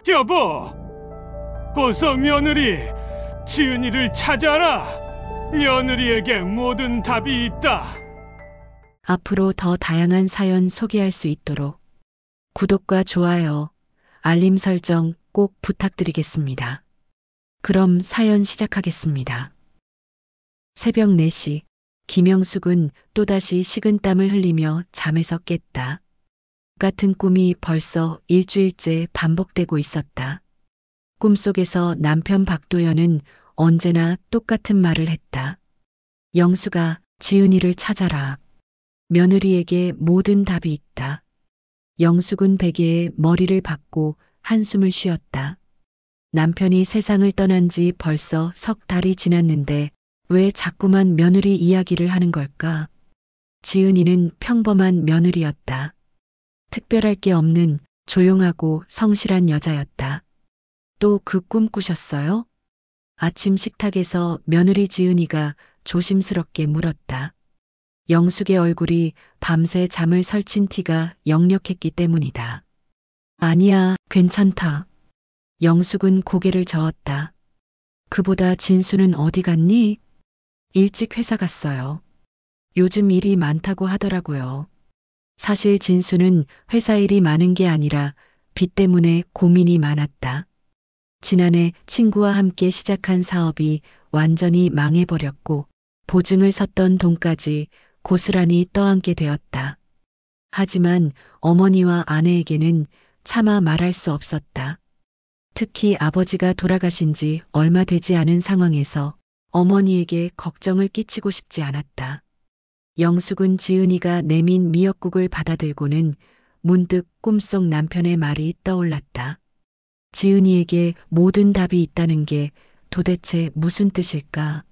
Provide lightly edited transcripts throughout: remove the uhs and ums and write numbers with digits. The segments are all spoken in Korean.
여보, 어서 며느리 지은이를 찾아라. 며느리에게 모든 답이 있다. 앞으로 더 다양한 사연 소개할 수 있도록 구독과 좋아요, 알림 설정 꼭 부탁드리겠습니다. 그럼 사연 시작하겠습니다. 새벽 4시, 김영숙은 또다시 식은땀을 흘리며 잠에서 깼다. 같은 꿈이 벌써 일주일째 반복되고 있었다. 꿈속에서 남편 박도연은 언제나 똑같은 말을 했다. 영수가 지은이를 찾아라. 며느리에게 모든 답이 있다. 영숙은 베개에 머리를 박고 한숨을 쉬었다. 남편이 세상을 떠난 지 벌써 석 달이 지났는데 왜 자꾸만 며느리 이야기를 하는 걸까? 지은이는 평범한 며느리였다. 특별할 게 없는 조용하고 성실한 여자였다. 또 그 꿈 꾸셨어요? 아침 식탁에서 며느리 지은이가 조심스럽게 물었다. 영숙의 얼굴이 밤새 잠을 설친 티가 역력했기 때문이다. 아니야, 괜찮다. 영숙은 고개를 저었다. 그보다 진수는 어디 갔니? 일찍 회사 갔어요. 요즘 일이 많다고 하더라고요. 사실 진수는 회사 일이 많은 게 아니라 빚 때문에 고민이 많았다. 지난해 친구와 함께 시작한 사업이 완전히 망해버렸고 보증을 섰던 돈까지 고스란히 떠안게 되었다. 하지만 어머니와 아내에게는 차마 말할 수 없었다. 특히 아버지가 돌아가신 지 얼마 되지 않은 상황에서 어머니에게 걱정을 끼치고 싶지 않았다. 영숙은 지은이가 내민 미역국을 받아들고는 문득 꿈속 남편의 말이 떠올랐다. 지은이에게 모든 답이 있다는 게 도대체 무슨 뜻일까?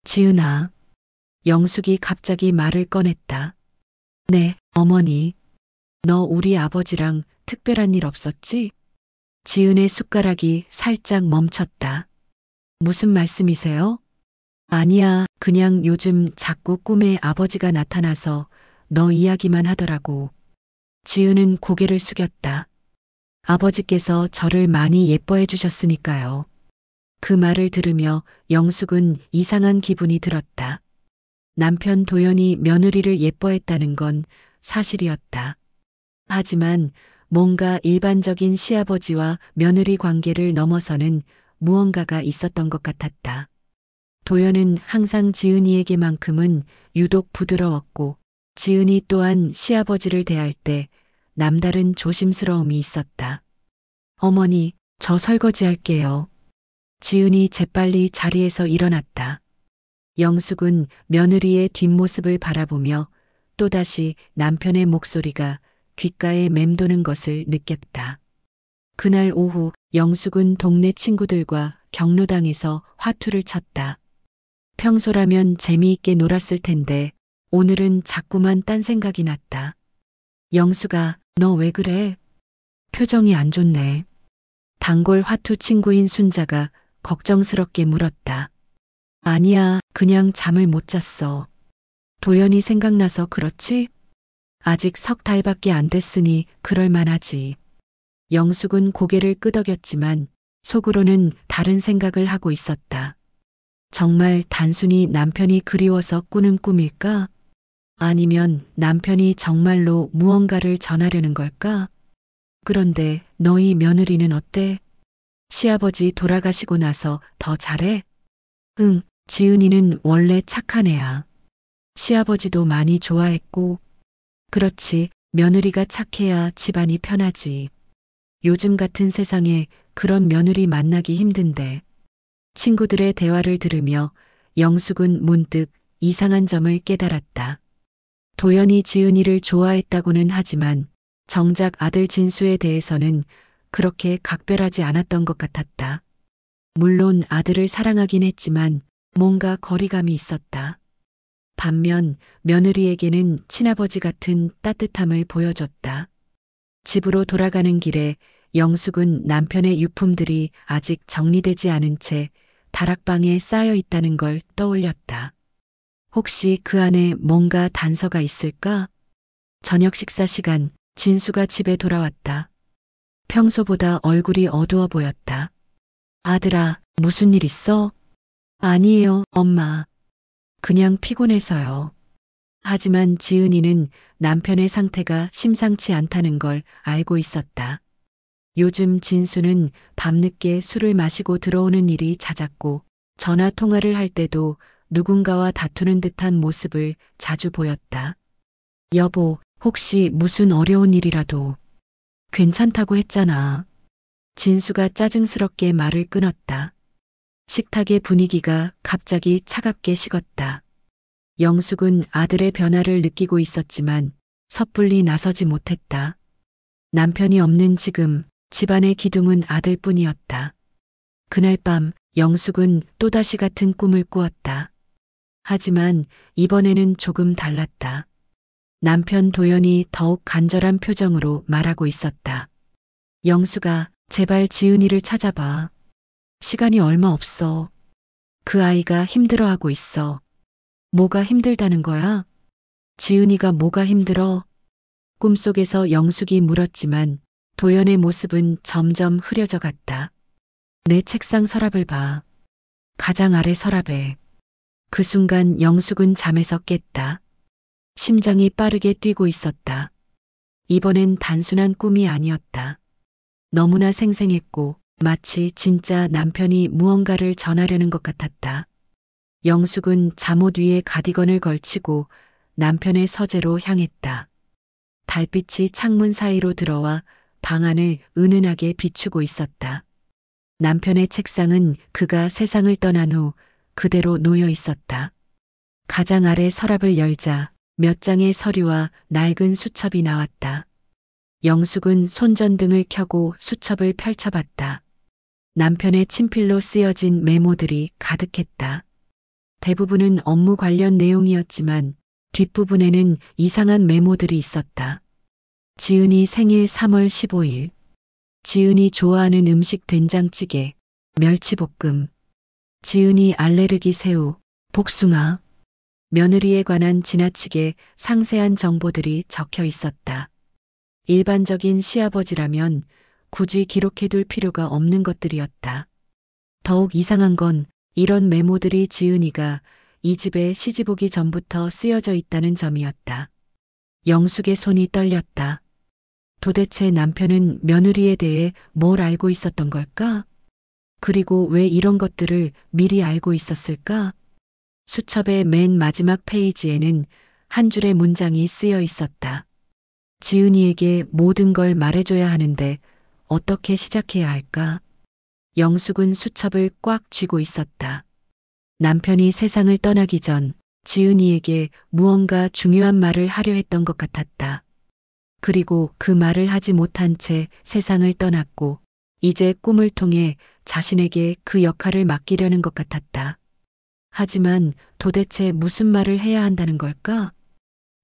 지은아. 영숙이 갑자기 말을 꺼냈다. 네, 어머니. 너 우리 아버지랑 특별한 일 없었지? 지은의 숟가락이 살짝 멈췄다. 무슨 말씀이세요? 아니야, 그냥 요즘 자꾸 꿈에 아버지가 나타나서 너 이야기만 하더라고. 지은은 고개를 숙였다. 아버지께서 저를 많이 예뻐해 주셨으니까요. 그 말을 들으며 영숙은 이상한 기분이 들었다. 남편 도연이 며느리를 예뻐했다는 건 사실이었다. 하지만 뭔가 일반적인 시아버지와 며느리 관계를 넘어서는 무언가가 있었던 것 같았다. 도연은 항상 지은이에게만큼은 유독 부드러웠고 지은이 또한 시아버지를 대할 때 남다른 조심스러움이 있었다. 어머니, 저 설거지 할게요. 지은이 재빨리 자리에서 일어났다. 영숙은 며느리의 뒷모습을 바라보며 또다시 남편의 목소리가 귓가에 맴도는 것을 느꼈다. 그날 오후 영숙은 동네 친구들과 경로당에서 화투를 쳤다. 평소라면 재미있게 놀았을 텐데 오늘은 자꾸만 딴 생각이 났다. 영숙아, 너 왜 그래? 표정이 안 좋네. 단골 화투 친구인 순자가 걱정스럽게 물었다. 아니야, 그냥 잠을 못 잤어. 도연이 생각나서 그렇지? 아직 석 달밖에 안 됐으니 그럴 만하지. 영숙은 고개를 끄덕였지만 속으로는 다른 생각을 하고 있었다. 정말 단순히 남편이 그리워서 꾸는 꿈일까? 아니면 남편이 정말로 무언가를 전하려는 걸까? 그런데 너희 며느리는 어때? 시아버지 돌아가시고 나서 더 잘해? 응, 지은이는 원래 착한 애야. 시아버지도 많이 좋아했고. 그렇지, 며느리가 착해야 집안이 편하지. 요즘 같은 세상에 그런 며느리 만나기 힘든데. 친구들의 대화를 들으며 영숙은 문득 이상한 점을 깨달았다. 도연이 지은이를 좋아했다고는 하지만 정작 아들 진수에 대해서는 그렇게 각별하지 않았던 것 같았다. 물론 아들을 사랑하긴 했지만 뭔가 거리감이 있었다. 반면 며느리에게는 친아버지 같은 따뜻함을 보여줬다. 집으로 돌아가는 길에 영숙은 남편의 유품들이 아직 정리되지 않은 채 다락방에 쌓여 있다는 걸 떠올렸다. 혹시 그 안에 뭔가 단서가 있을까? 저녁 식사 시간, 진수가 집에 돌아왔다. 평소보다 얼굴이 어두워 보였다. 아들아, 무슨 일 있어? 아니에요, 엄마. 그냥 피곤해서요. 하지만 지은이는 남편의 상태가 심상치 않다는 걸 알고 있었다. 요즘 진수는 밤늦게 술을 마시고 들어오는 일이 잦았고 전화 통화를 할 때도 누군가와 다투는 듯한 모습을 자주 보였다. 여보, 혹시 무슨 어려운 일이라도 괜찮다고 했잖아. 진수가 짜증스럽게 말을 끊었다. 식탁의 분위기가 갑자기 차갑게 식었다. 영숙은 아들의 변화를 느끼고 있었지만 섣불리 나서지 못했다. 남편이 없는 지금 집안의 기둥은 아들뿐이었다. 그날 밤 영숙은 또다시 같은 꿈을 꾸었다. 하지만 이번에는 조금 달랐다. 남편 도연이 더욱 간절한 표정으로 말하고 있었다. 영숙아, 제발 지은이를 찾아봐. 시간이 얼마 없어. 그 아이가 힘들어하고 있어. 뭐가 힘들다는 거야? 지은이가 뭐가 힘들어? 꿈속에서 영숙이 물었지만 도연의 모습은 점점 흐려져 갔다. 내 책상 서랍을 봐. 가장 아래 서랍에. 그 순간 영숙은 잠에서 깼다. 심장이 빠르게 뛰고 있었다. 이번엔 단순한 꿈이 아니었다. 너무나 생생했고 마치 진짜 남편이 무언가를 전하려는 것 같았다. 영숙은 잠옷 위에 가디건을 걸치고 남편의 서재로 향했다. 달빛이 창문 사이로 들어와 방 안을 은은하게 비추고 있었다. 남편의 책상은 그가 세상을 떠난 후 그대로 놓여 있었다. 가장 아래 서랍을 열자 몇 장의 서류와 낡은 수첩이 나왔다. 영숙은 손전등을 켜고 수첩을 펼쳐봤다. 남편의 친필로 쓰여진 메모들이 가득했다. 대부분은 업무 관련 내용이었지만 뒷부분에는 이상한 메모들이 있었다. 지은이 생일 3월 15일. 지은이 좋아하는 음식 된장찌개, 멸치볶음. 지은이 알레르기 새우, 복숭아. 며느리에 관한 지나치게 상세한 정보들이 적혀 있었다. 일반적인 시아버지라면 굳이 기록해둘 필요가 없는 것들이었다. 더욱 이상한 건 이런 메모들이 지은이가 이 집에 시집 오기 전부터 쓰여져 있다는 점이었다. 영숙의 손이 떨렸다. 도대체 남편은 며느리에 대해 뭘 알고 있었던 걸까? 그리고 왜 이런 것들을 미리 알고 있었을까? 수첩의 맨 마지막 페이지에는 한 줄의 문장이 쓰여 있었다. 지은이에게 모든 걸 말해줘야 하는데 어떻게 시작해야 할까? 영숙은 수첩을 꽉 쥐고 있었다. 남편이 세상을 떠나기 전 지은이에게 무언가 중요한 말을 하려 했던 것 같았다. 그리고 그 말을 하지 못한 채 세상을 떠났고 이제 꿈을 통해 자신에게 그 역할을 맡기려는 것 같았다. 하지만 도대체 무슨 말을 해야 한다는 걸까?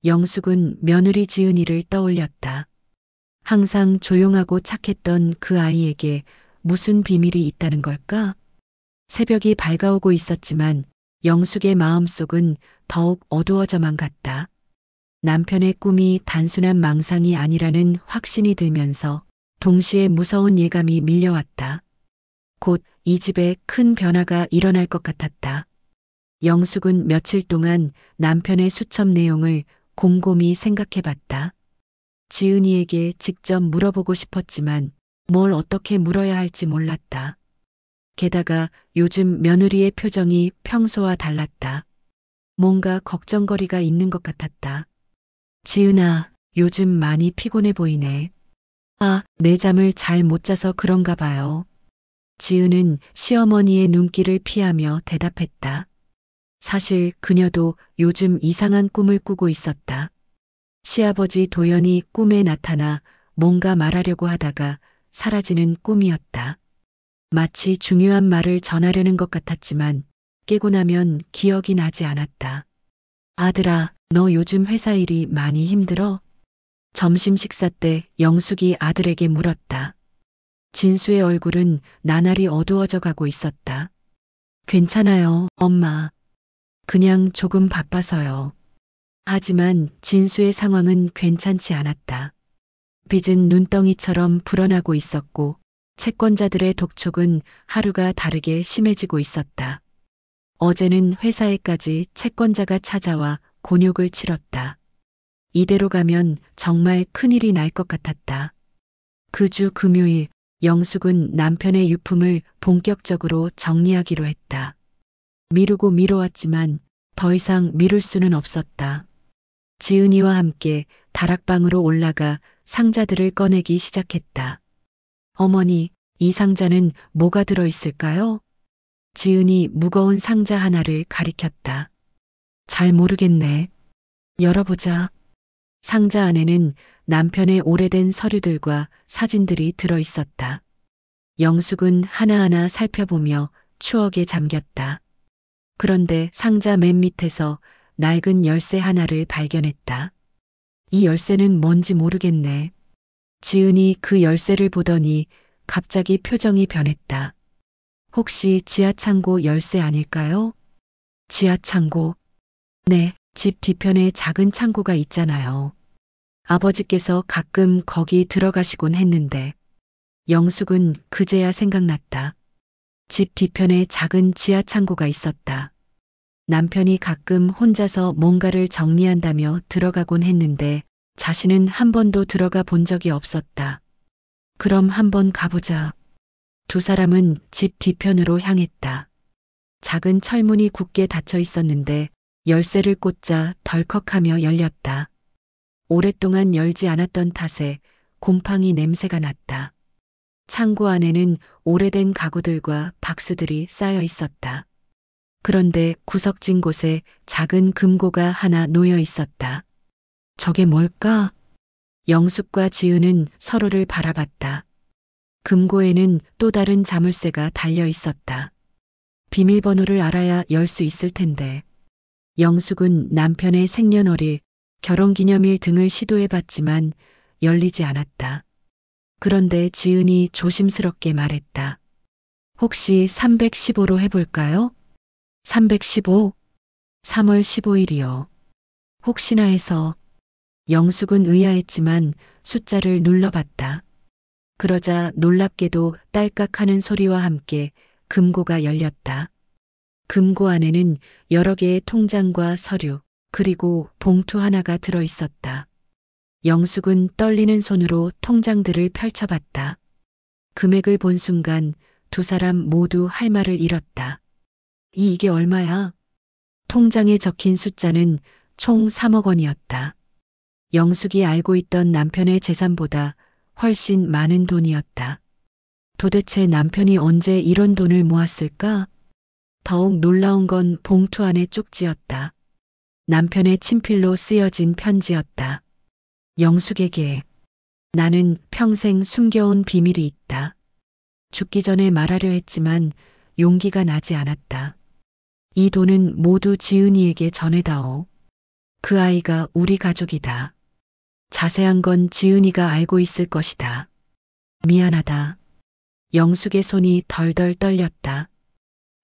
영숙은 며느리 지은이를 떠올렸다. 항상 조용하고 착했던 그 아이에게 무슨 비밀이 있다는 걸까? 새벽이 밝아오고 있었지만 영숙의 마음속은 더욱 어두워져만 갔다. 남편의 꿈이 단순한 망상이 아니라는 확신이 들면서 동시에 무서운 예감이 밀려왔다. 곧 이 집에 큰 변화가 일어날 것 같았다. 영숙은 며칠 동안 남편의 수첩 내용을 곰곰이 생각해봤다. 지은이에게 직접 물어보고 싶었지만 뭘 어떻게 물어야 할지 몰랐다. 게다가 요즘 며느리의 표정이 평소와 달랐다. 뭔가 걱정거리가 있는 것 같았다. 지은아, 요즘 많이 피곤해 보이네. 아, 내 잠을 잘 못 자서 그런가 봐요. 지은은 시어머니의 눈길을 피하며 대답했다. 사실 그녀도 요즘 이상한 꿈을 꾸고 있었다. 시아버지 도연이 꿈에 나타나 뭔가 말하려고 하다가 사라지는 꿈이었다. 마치 중요한 말을 전하려는 것 같았지만 깨고 나면 기억이 나지 않았다. 아들아, 너 요즘 회사 일이 많이 힘들어? 점심 식사 때 영숙이 아들에게 물었다. 진수의 얼굴은 나날이 어두워져 가고 있었다. 괜찮아요, 엄마. 그냥 조금 바빠서요. 하지만 진수의 상황은 괜찮지 않았다. 빚은 눈덩이처럼 불어나고 있었고 채권자들의 독촉은 하루가 다르게 심해지고 있었다. 어제는 회사에까지 채권자가 찾아와 곤욕을 치렀다. 이대로 가면 정말 큰일이 날 것 같았다. 그 주 금요일 영숙은 남편의 유품을 본격적으로 정리하기로 했다. 미루고 미뤄왔지만 더 이상 미룰 수는 없었다. 지은이와 함께 다락방으로 올라가 상자들을 꺼내기 시작했다. 어머니, 이 상자는 뭐가 들어있을까요? 지은이 무거운 상자 하나를 가리켰다. 잘 모르겠네. 열어보자. 상자 안에는 남편의 오래된 서류들과 사진들이 들어있었다. 영숙은 하나하나 살펴보며 추억에 잠겼다. 그런데 상자 맨 밑에서 낡은 열쇠 하나를 발견했다. 이 열쇠는 뭔지 모르겠네. 지은이 그 열쇠를 보더니 갑자기 표정이 변했다. 혹시 지하창고 열쇠 아닐까요? 지하창고. 네, 집 뒤편에 작은 창고가 있잖아요. 아버지께서 가끔 거기 들어가시곤 했는데 영숙은 그제야 생각났다. 집 뒤편에 작은 지하창고가 있었다. 남편이 가끔 혼자서 뭔가를 정리한다며 들어가곤 했는데 자신은 한 번도 들어가 본 적이 없었다. 그럼 한번 가보자. 두 사람은 집 뒤편으로 향했다. 작은 철문이 굳게 닫혀 있었는데 열쇠를 꽂자 덜컥하며 열렸다. 오랫동안 열지 않았던 탓에 곰팡이 냄새가 났다. 창고 안에는 오래된 가구들과 박스들이 쌓여 있었다. 그런데 구석진 곳에 작은 금고가 하나 놓여 있었다. 저게 뭘까? 영숙과 지은은 서로를 바라봤다. 금고에는 또 다른 자물쇠가 달려 있었다. 비밀번호를 알아야 열 수 있을 텐데. 영숙은 남편의 생년월일, 결혼기념일 등을 시도해봤지만 열리지 않았다. 그런데 지은이 조심스럽게 말했다. 혹시 315로 해볼까요? 315? 3월 15일이요. 혹시나 해서. 영숙은 의아했지만 숫자를 눌러봤다. 그러자 놀랍게도 딸깍하는 소리와 함께 금고가 열렸다. 금고 안에는 여러 개의 통장과 서류, 그리고 봉투 하나가 들어 있었다. 영숙은 떨리는 손으로 통장들을 펼쳐봤다. 금액을 본 순간 두 사람 모두 할 말을 잃었다. 이게 얼마야? 통장에 적힌 숫자는 총 3억 원이었다. 영숙이 알고 있던 남편의 재산보다 훨씬 많은 돈이었다. 도대체 남편이 언제 이런 돈을 모았을까? 더욱 놀라운 건 봉투 안의 쪽지였다. 남편의 친필로 쓰여진 편지였다. 영숙에게 나는 평생 숨겨온 비밀이 있다. 죽기 전에 말하려 했지만 용기가 나지 않았다. 이 돈은 모두 지은이에게 전해다오. 그 아이가 우리 가족이다. 자세한 건 지은이가 알고 있을 것이다. 미안하다. 영숙의 손이 덜덜 떨렸다.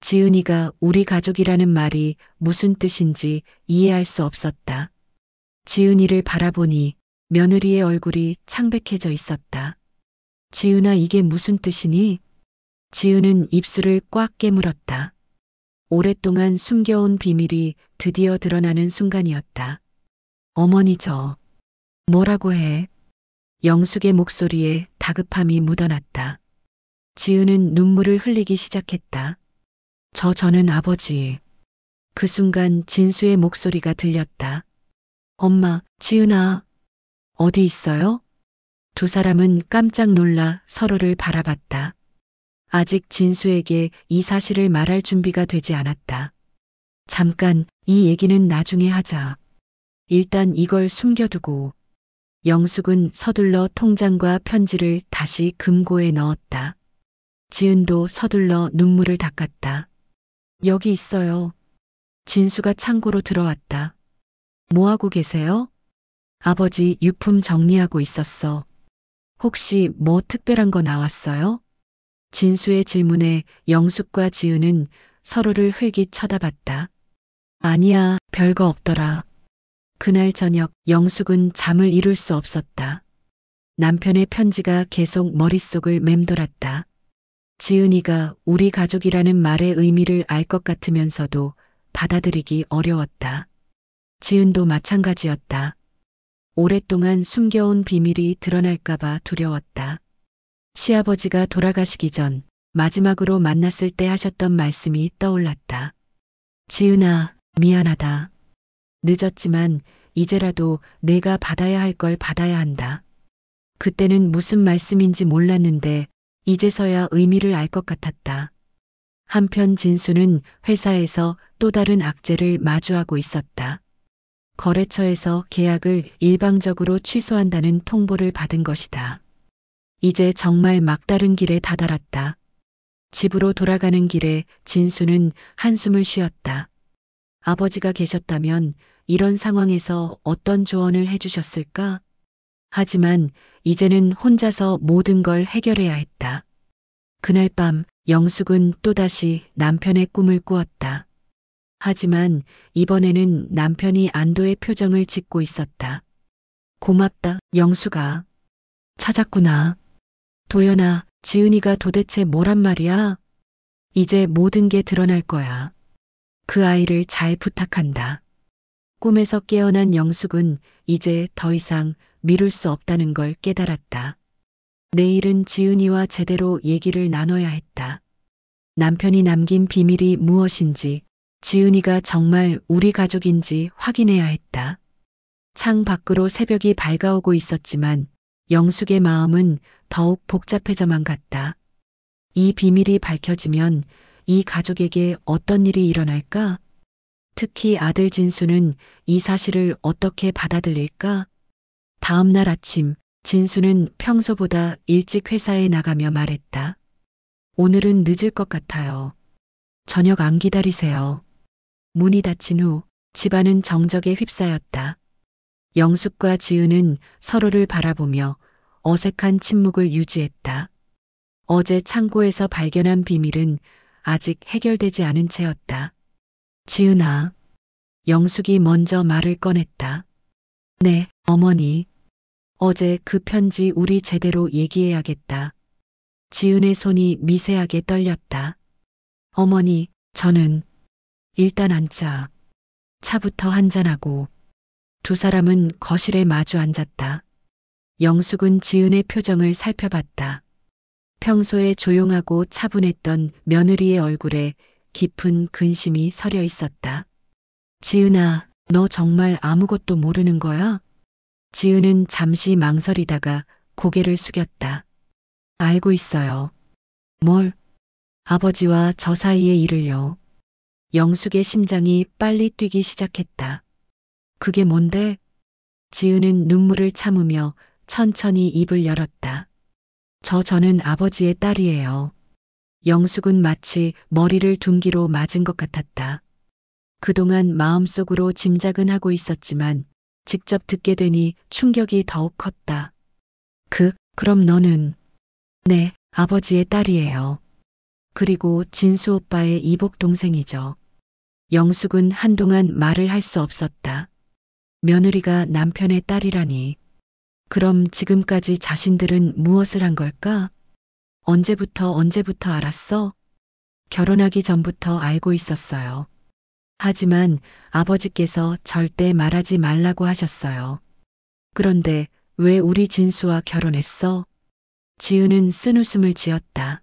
지은이가 우리 가족이라는 말이 무슨 뜻인지 이해할 수 없었다. 지은이를 바라보니 며느리의 얼굴이 창백해져 있었다. 지은아, 이게 무슨 뜻이니? 지은은 입술을 꽉 깨물었다. 오랫동안 숨겨온 비밀이 드디어 드러나는 순간이었다. 어머니, 저 뭐라고 해? 영숙의 목소리에 다급함이 묻어났다. 지은은 눈물을 흘리기 시작했다. 저는 아버지. 그 순간 진수의 목소리가 들렸다. 엄마, 지은아, 어디 있어요? 두 사람은 깜짝 놀라 서로를 바라봤다. 아직 진수에게 이 사실을 말할 준비가 되지 않았다. 잠깐, 이 얘기는 나중에 하자. 일단 이걸 숨겨두고. 영숙은 서둘러 통장과 편지를 다시 금고에 넣었다. 지은도 서둘러 눈물을 닦았다. 여기 있어요. 진수가 창고로 들어왔다. 뭐하고 계세요? 아버지 유품 정리하고 있었어. 혹시 뭐 특별한 거 나왔어요? 진수의 질문에 영숙과 지은은 서로를 흘깃 쳐다봤다. 아니야, 별거 없더라. 그날 저녁 영숙은 잠을 이룰 수 없었다. 남편의 편지가 계속 머릿속을 맴돌았다. 지은이가 우리 가족이라는 말의 의미를 알 것 같으면서도 받아들이기 어려웠다. 지은도 마찬가지였다. 오랫동안 숨겨온 비밀이 드러날까봐 두려웠다. 시아버지가 돌아가시기 전 마지막으로 만났을 때 하셨던 말씀이 떠올랐다. 지은아, 미안하다. 늦었지만 이제라도 내가 받아야 할 걸 받아야 한다. 그때는 무슨 말씀인지 몰랐는데 이제서야 의미를 알 것 같았다. 한편 진수는 회사에서 또 다른 악재를 마주하고 있었다. 거래처에서 계약을 일방적으로 취소한다는 통보를 받은 것이다. 이제 정말 막다른 길에 다다랐다. 집으로 돌아가는 길에 진수는 한숨을 쉬었다. 아버지가 계셨다면 이런 상황에서 어떤 조언을 해주셨을까? 하지만 이제는 혼자서 모든 걸 해결해야 했다. 그날 밤 영숙은 또다시 남편의 꿈을 꾸었다. 하지만 이번에는 남편이 안도의 표정을 짓고 있었다. 고맙다, 영숙아. 찾았구나. 도연아, 지은이가 도대체 뭐란 말이야? 이제 모든 게 드러날 거야. 그 아이를 잘 부탁한다. 꿈에서 깨어난 영숙은 이제 더 이상 미룰 수 없다는 걸 깨달았다. 내일은 지은이와 제대로 얘기를 나눠야 했다. 남편이 남긴 비밀이 무엇인지, 지은이가 정말 우리 가족인지 확인해야 했다. 창 밖으로 새벽이 밝아오고 있었지만 영숙의 마음은 더욱 복잡해져만 갔다. 이 비밀이 밝혀지면 이 가족에게 어떤 일이 일어날까? 특히 아들 진수는 이 사실을 어떻게 받아들일까? 다음 날 아침, 진수는 평소보다 일찍 회사에 나가며 말했다. 오늘은 늦을 것 같아요. 저녁 안 기다리세요. 문이 닫힌 후 집안은 정적에 휩싸였다. 영숙과 지은은 서로를 바라보며 어색한 침묵을 유지했다. 어제 창고에서 발견한 비밀은 아직 해결되지 않은 채였다. 지은아. 영숙이 먼저 말을 꺼냈다. 네, 어머니. 어제 그 편지 우리 제대로 얘기해야겠다. 지은의 손이 미세하게 떨렸다. 어머니, 저는 일단 앉자. 차부터 한잔하고. 두 사람은 거실에 마주 앉았다. 영숙은 지은의 표정을 살펴봤다. 평소에 조용하고 차분했던 며느리의 얼굴에 깊은 근심이 서려 있었다. 지은아, 너 정말 아무것도 모르는 거야? 지은은 잠시 망설이다가 고개를 숙였다. 알고 있어요. 뭘? 아버지와 저 사이의 일을요. 영숙의 심장이 빨리 뛰기 시작했다. 그게 뭔데? 지은은 눈물을 참으며 천천히 입을 열었다. 저는 아버지의 딸이에요. 영숙은 마치 머리를 둔기로 맞은 것 같았다. 그동안 마음속으로 짐작은 하고 있었지만 직접 듣게 되니 충격이 더욱 컸다. 그럼 너는? 네, 아버지의 딸이에요. 그리고 진수 오빠의 이복 동생이죠. 영숙은 한동안 말을 할 수 없었다. 며느리가 남편의 딸이라니. 그럼 지금까지 자신들은 무엇을 한 걸까? 언제부터 알았어? 결혼하기 전부터 알고 있었어요. 하지만 아버지께서 절대 말하지 말라고 하셨어요. 그런데 왜 우리 진수와 결혼했어? 지은은 쓴웃음을 지었다.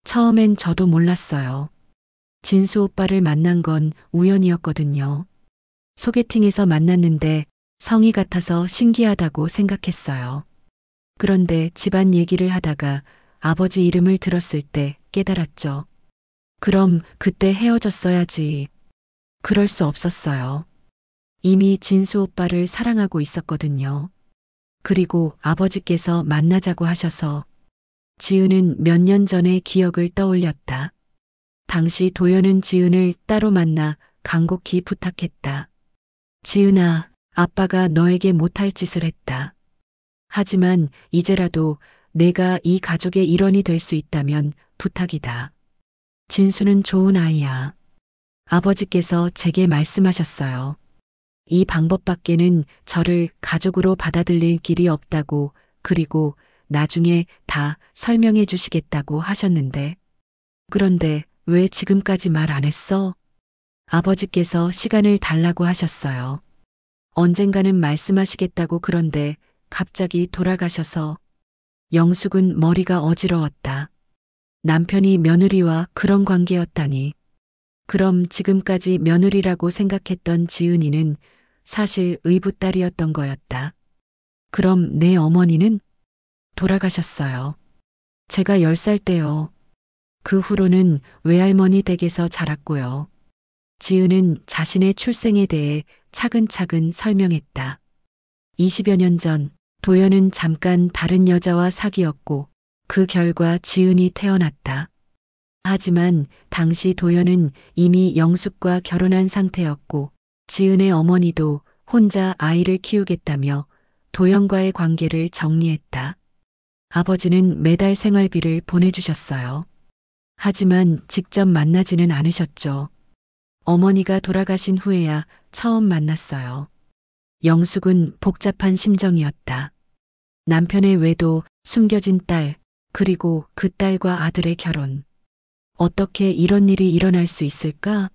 처음엔 저도 몰랐어요. 진수 오빠를 만난 건 우연이었거든요. 소개팅에서 만났는데 성이 같아서 신기하다고 생각했어요. 그런데 집안 얘기를 하다가 아버지 이름을 들었을 때 깨달았죠. 그럼 그때 헤어졌어야지. 그럴 수 없었어요. 이미 진수 오빠를 사랑하고 있었거든요. 그리고 아버지께서 만나자고 하셔서. 지은은 몇 년 전의 기억을 떠올렸다. 당시 도연은 지은을 따로 만나 간곡히 부탁했다. 지은아, 아빠가 너에게 못할 짓을 했다. 하지만 이제라도 내가 이 가족의 일원이 될 수 있다면 부탁이다. 진수는 좋은 아이야. 아버지께서 제게 말씀하셨어요. 이 방법밖에는 저를 가족으로 받아들일 길이 없다고 그리고 나중에 다 설명해 주시겠다고 하셨는데. 그런데 왜 지금까지 말 안 했어? 아버지께서 시간을 달라고 하셨어요. 언젠가는 말씀하시겠다고. 그런데 갑자기 돌아가셔서. 영숙은 머리가 어지러웠다. 남편이 며느리와 그런 관계였다니. 그럼 지금까지 며느리라고 생각했던 지은이는 사실 의붓딸이었던 거였다. 그럼 내 어머니는? 돌아가셨어요. 제가 10살 때요. 그 후로는 외할머니 댁에서 자랐고요. 지은은 자신의 출생에 대해 차근차근 설명했다. 20여 년 전 도연은 잠깐 다른 여자와 사귀었고 그 결과 지은이 태어났다. 하지만 당시 도연은 이미 영숙과 결혼한 상태였고 지은의 어머니도 혼자 아이를 키우겠다며 도연과의 관계를 정리했다. 아버지는 매달 생활비를 보내주셨어요. 하지만 직접 만나지는 않으셨죠. 어머니가 돌아가신 후에야 처음 만났어요. 영숙은 복잡한 심정이었다. 남편의 외도, 숨겨진 딸, 그리고 그 딸과 아들의 결혼. 어떻게 이런 일이 일어날 수 있을까?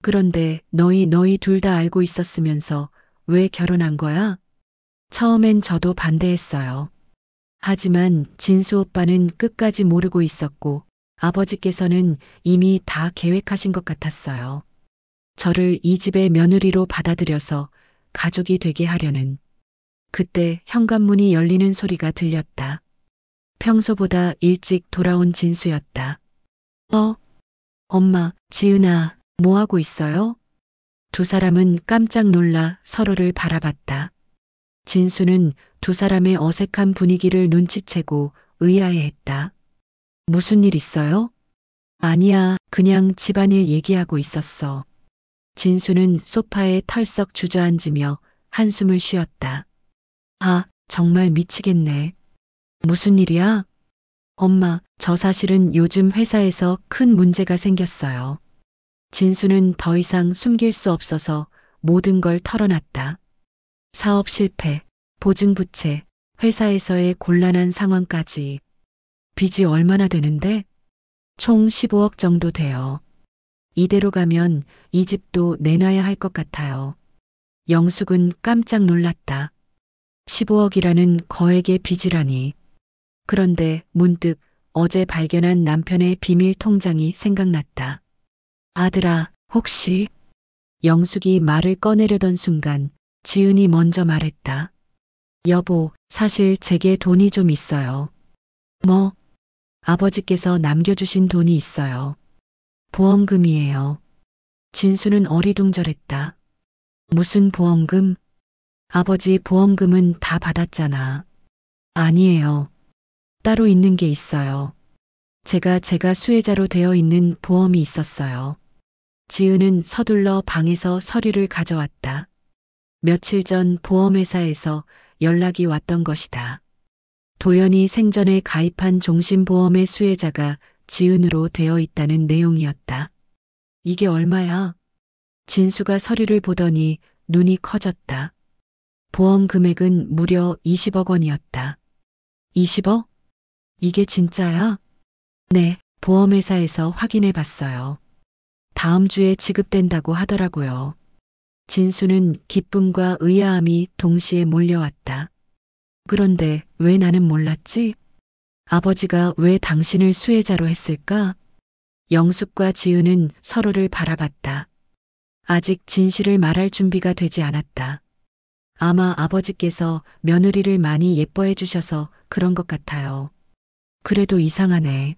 그런데 너희 둘 다 알고 있었으면서 왜 결혼한 거야? 처음엔 저도 반대했어요. 하지만 진수 오빠는 끝까지 모르고 있었고 아버지께서는 이미 다 계획하신 것 같았어요. 저를 이 집의 며느리로 받아들여서 가족이 되게 하려는. 그때 현관문이 열리는 소리가 들렸다. 평소보다 일찍 돌아온 진수였다. 엄마, 지은아, 뭐 하고 있어요? 두 사람은 깜짝 놀라 서로를 바라봤다. 진수는 두 사람의 어색한 분위기를 눈치채고 의아해했다. 무슨 일 있어요? 아니야, 그냥 집안일 얘기하고 있었어. 진수는 소파에 털썩 주저앉으며 한숨을 쉬었다. 아, 정말 미치겠네. 무슨 일이야? 엄마, 저 사실은 요즘 회사에서 큰 문제가 생겼어요. 진수는 더 이상 숨길 수 없어서 모든 걸 털어놨다. 사업 실패, 보증부채, 회사에서의 곤란한 상황까지. 빚이 얼마나 되는데? 총 15억 정도 돼요. 이대로 가면 이 집도 내놔야 할 것 같아요. 영숙은 깜짝 놀랐다. 15억이라는 거액의 빚이라니. 그런데 문득 어제 발견한 남편의 비밀 통장이 생각났다. 아들아, 혹시? 영숙이 말을 꺼내려던 순간 지은이 먼저 말했다. 여보, 사실 제게 돈이 좀 있어요. 뭐? 아버지께서 남겨주신 돈이 있어요. 보험금이에요. 진수는 어리둥절했다. 무슨 보험금? 아버지 보험금은 다 받았잖아. 아니에요. 따로 있는 게 있어요. 제가 수혜자로 되어 있는 보험이 있었어요. 지은은 서둘러 방에서 서류를 가져왔다. 며칠 전 보험회사에서 연락이 왔던 것이다. 도연이 생전에 가입한 종신보험의 수혜자가 지은으로 되어 있다는 내용이었다. 이게 얼마야? 진수가 서류를 보더니 눈이 커졌다. 보험 금액은 무려 20억 원이었다. 20억? 이게 진짜야? 네, 보험회사에서 확인해 봤어요. 다음 주에 지급된다고 하더라고요. 진수는 기쁨과 의아함이 동시에 몰려왔다. 그런데 왜 나는 몰랐지? 아버지가 왜 당신을 수혜자로 했을까? 영숙과 지은은 서로를 바라봤다. 아직 진실을 말할 준비가 되지 않았다. 아마 아버지께서 며느리를 많이 예뻐해 주셔서 그런 것 같아요. 그래도 이상하네.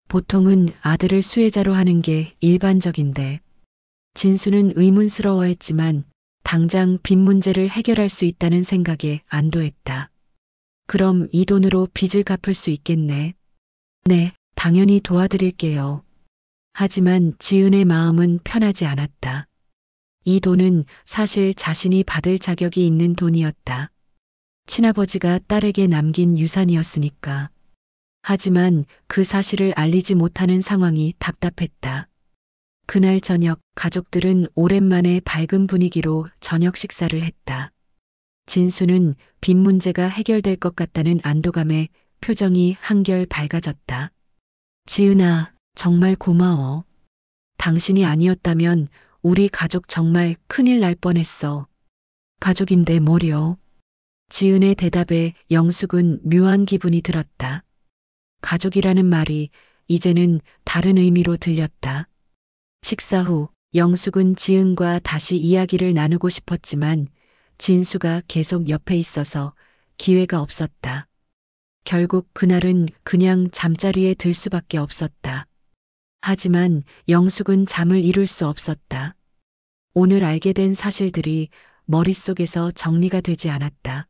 보통은 아들을 수혜자로 하는 게 일반적인데. 진수는 의문스러워했지만 당장 빚 문제를 해결할 수 있다는 생각에 안도했다. 그럼 이 돈으로 빚을 갚을 수 있겠네. 네, 당연히 도와드릴게요. 하지만 지은의 마음은 편하지 않았다. 이 돈은 사실 자신이 받을 자격이 있는 돈이었다. 친아버지가 딸에게 남긴 유산이었으니까. 하지만 그 사실을 알리지 못하는 상황이 답답했다. 그날 저녁 가족들은 오랜만에 밝은 분위기로 저녁 식사를 했다. 진수는 빚 문제가 해결될 것 같다는 안도감에 표정이 한결 밝아졌다. 지은아, 정말 고마워. 당신이 아니었다면 우리 가족 정말 큰일 날 뻔했어. 가족인데 뭐려? 지은의 대답에 영숙은 묘한 기분이 들었다. 가족이라는 말이 이제는 다른 의미로 들렸다. 식사 후 영숙은 지은과 다시 이야기를 나누고 싶었지만 진수가 계속 옆에 있어서 기회가 없었다. 결국 그날은 그냥 잠자리에 들 수밖에 없었다. 하지만 영숙은 잠을 이룰 수 없었다. 오늘 알게 된 사실들이 머릿속에서 정리가 되지 않았다.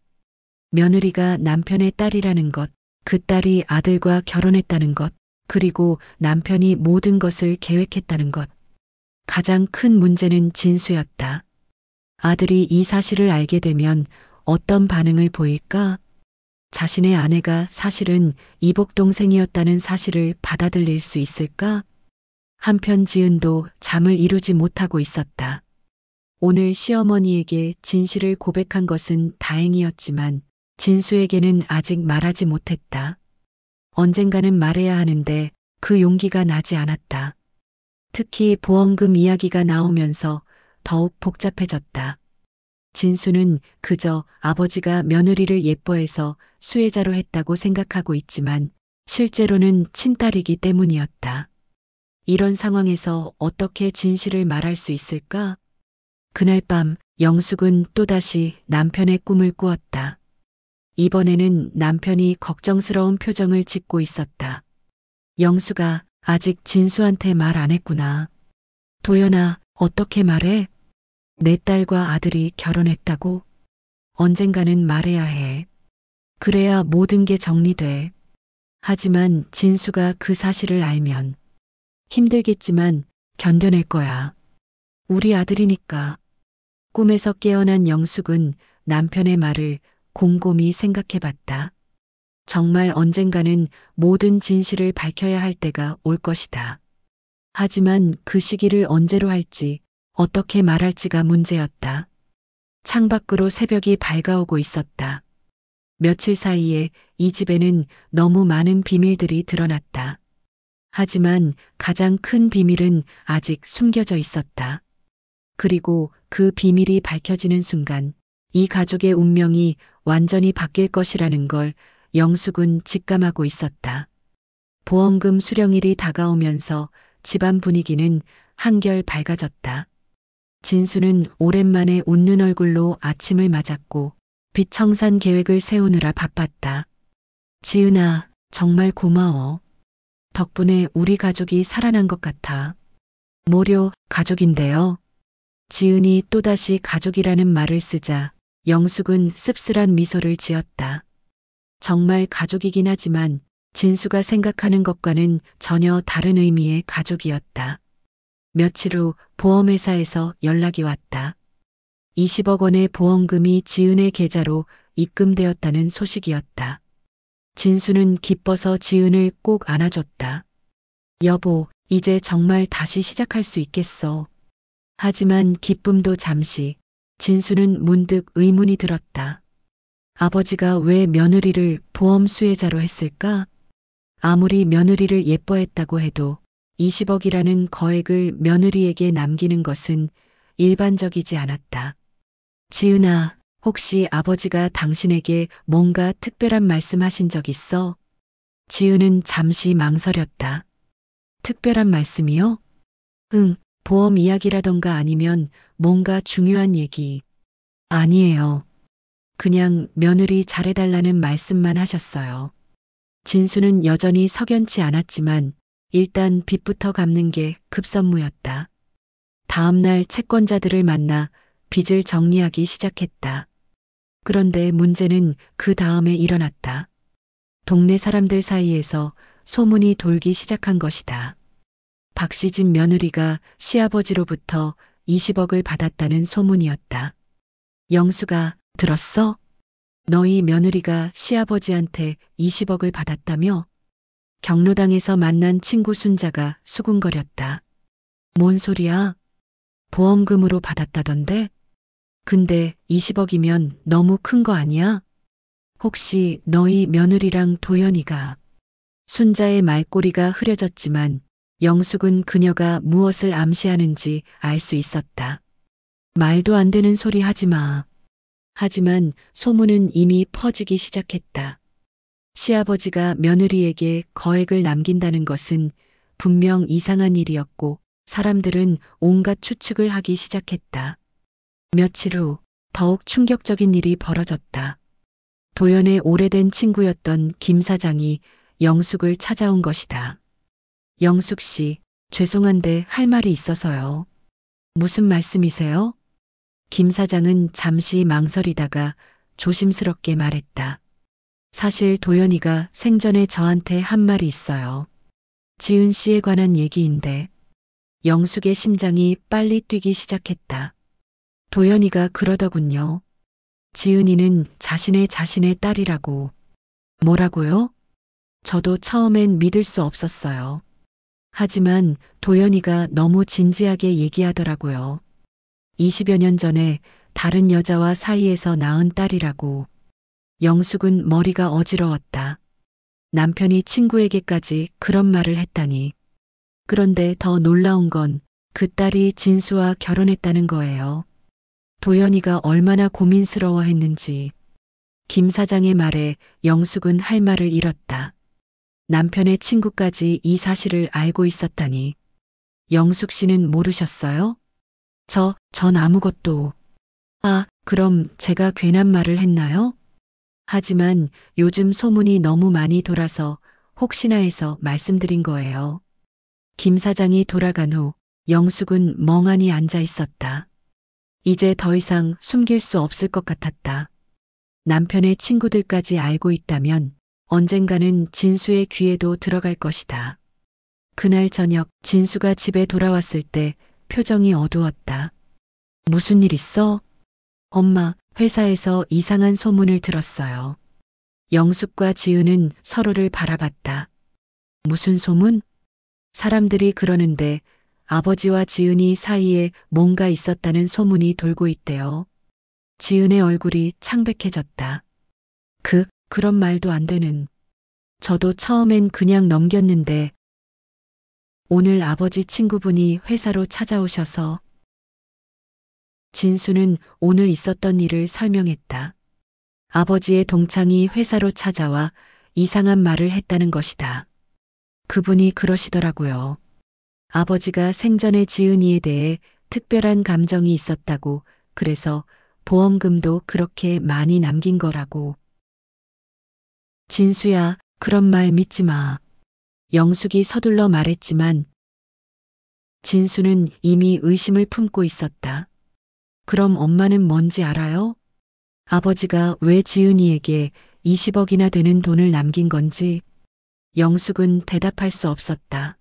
며느리가 남편의 딸이라는 것, 그 딸이 아들과 결혼했다는 것, 그리고 남편이 모든 것을 계획했다는 것. 가장 큰 문제는 진수였다. 아들이 이 사실을 알게 되면 어떤 반응을 보일까? 자신의 아내가 사실은 이복 동생이었다는 사실을 받아들일 수 있을까? 한편 지은도 잠을 이루지 못하고 있었다. 오늘 시어머니에게 진실을 고백한 것은 다행이었지만 진수에게는 아직 말하지 못했다. 언젠가는 말해야 하는데 그 용기가 나지 않았다. 특히 보험금 이야기가 나오면서 더욱 복잡해졌다. 진수는 그저 아버지가 며느리를 예뻐해서 수혜자로 했다고 생각하고 있지만 실제로는 친딸이기 때문이었다. 이런 상황에서 어떻게 진실을 말할 수 있을까? 그날 밤 영숙은 또다시 남편의 꿈을 꾸었다. 이번에는 남편이 걱정스러운 표정을 짓고 있었다. 영수가 아직 진수한테 말 안 했구나. 도연아, 어떻게 말해? 내 딸과 아들이 결혼했다고? 언젠가는 말해야 해. 그래야 모든 게 정리돼. 하지만 진수가 그 사실을 알면 힘들겠지만 견뎌낼 거야. 우리 아들이니까. 꿈에서 깨어난 영숙은 남편의 말을 곰곰이 생각해 봤다. 정말 언젠가는 모든 진실을 밝혀야 할 때가 올 것이다. 하지만 그 시기를 언제로 할지, 어떻게 말할지가 문제였다. 창밖으로 새벽이 밝아오고 있었다. 며칠 사이에 이 집에는 너무 많은 비밀들이 드러났다. 하지만 가장 큰 비밀은 아직 숨겨져 있었다. 그리고 그 비밀이 밝혀지는 순간 이 가족의 운명이 완전히 바뀔 것이라는 걸 영숙은 직감하고 있었다. 보험금 수령일이 다가오면서 집안 분위기는 한결 밝아졌다. 진수는 오랜만에 웃는 얼굴로 아침을 맞았고 빚 청산 계획을 세우느라 바빴다. 지은아, 정말 고마워. 덕분에 우리 가족이 살아난 것 같아. 모료 가족인데요. 지은이 또다시 가족이라는 말을 쓰자 영숙은 씁쓸한 미소를 지었다. 정말 가족이긴 하지만 진수가 생각하는 것과는 전혀 다른 의미의 가족이었다. 며칠 후 보험회사에서 연락이 왔다. 20억 원의 보험금이 지은의 계좌로 입금되었다는 소식이었다. 진수는 기뻐서 지은을 꼭 안아줬다. 여보, 이제 정말 다시 시작할 수 있겠어. 하지만 기쁨도 잠시, 진수는 문득 의문이 들었다. 아버지가 왜 며느리를 보험 수혜자로 했을까? 아무리 며느리를 예뻐했다고 해도 20억이라는 거액을 며느리에게 남기는 것은 일반적이지 않았다. 지은아, 혹시 아버지가 당신에게 뭔가 특별한 말씀하신 적 있어? 지은은 잠시 망설였다. 특별한 말씀이요? 응, 보험 이야기라던가 아니면 뭔가 중요한 얘기. 아니에요. 그냥 며느리 잘해달라는 말씀만 하셨어요. 진수는 여전히 석연치 않았지만 일단 빚부터 갚는 게 급선무였다. 다음 날 채권자들을 만나 빚을 정리하기 시작했다. 그런데 문제는 그 다음에 일어났다. 동네 사람들 사이에서 소문이 돌기 시작한 것이다. 박시진 며느리가 시아버지로부터 20억을 받았다는 소문이었다. 영수가 들었어? 너희 며느리가 시아버지한테 20억을 받았다며? 경로당에서 만난 친구 순자가 수군거렸다. 뭔 소리야? 보험금으로 받았다던데? 근데 20억이면 너무 큰 거 아니야? 혹시 너희 며느리랑 도연이가. 순자의 말꼬리가 흐려졌지만 영숙은 그녀가 무엇을 암시하는지 알 수 있었다. 말도 안 되는 소리 하지 마. 하지만 소문은 이미 퍼지기 시작했다. 시아버지가 며느리에게 거액을 남긴다는 것은 분명 이상한 일이었고 사람들은 온갖 추측을 하기 시작했다. 며칠 후 더욱 충격적인 일이 벌어졌다. 도연의 오래된 친구였던 김 사장이 영숙을 찾아온 것이다. 영숙 씨, 죄송한데 할 말이 있어서요. 무슨 말씀이세요? 김 사장은 잠시 망설이다가 조심스럽게 말했다. 사실 도연이가 생전에 저한테 한 말이 있어요. 지은 씨에 관한 얘기인데. 영숙의 심장이 빨리 뛰기 시작했다. 도연이가 그러더군요. 지은이는 자신의 딸이라고. 뭐라고요? 저도 처음엔 믿을 수 없었어요. 하지만 도연이가 너무 진지하게 얘기하더라고요. 20여 년 전에 다른 여자와 사이에서 낳은 딸이라고. 영숙은 머리가 어지러웠다. 남편이 친구에게까지 그런 말을 했다니. 그런데 더 놀라운 건 그 딸이 진수와 결혼했다는 거예요. 도연이가 얼마나 고민스러워했는지. 김 사장의 말에 영숙은 할 말을 잃었다. 남편의 친구까지 이 사실을 알고 있었다니. 영숙 씨는 모르셨어요? 전 아무것도. 아, 그럼 제가 괜한 말을 했나요? 하지만 요즘 소문이 너무 많이 돌아서 혹시나 해서 말씀드린 거예요. 김 사장이 돌아간 후 영숙은 멍하니 앉아 있었다. 이제 더 이상 숨길 수 없을 것 같았다. 남편의 친구들까지 알고 있다면 언젠가는 진수의 귀에도 들어갈 것이다. 그날 저녁 진수가 집에 돌아왔을 때 표정이 어두웠다. 무슨 일 있어? 엄마, 회사에서 이상한 소문을 들었어요. 영숙과 지은은 서로를 바라봤다. 무슨 소문? 사람들이 그러는데 아버지와 지은이 사이에 뭔가 있었다는 소문이 돌고 있대요. 지은의 얼굴이 창백해졌다. 그런 말도 안 되는. 저도 처음엔 그냥 넘겼는데 오늘 아버지 친구분이 회사로 찾아오셔서. 진수는 오늘 있었던 일을 설명했다. 아버지의 동창이 회사로 찾아와 이상한 말을 했다는 것이다. 그분이 그러시더라고요. 아버지가 생전에 지은이에 대해 특별한 감정이 있었다고, 그래서 보험금도 그렇게 많이 남긴 거라고. 진수야, 그런 말 믿지 마. 영숙이 서둘러 말했지만 진수는 이미 의심을 품고 있었다. 그럼 엄마는 뭔지 알아요? 아버지가 왜 지은이에게 20억이나 되는 돈을 남긴 건지. 영숙은 대답할 수 없었다.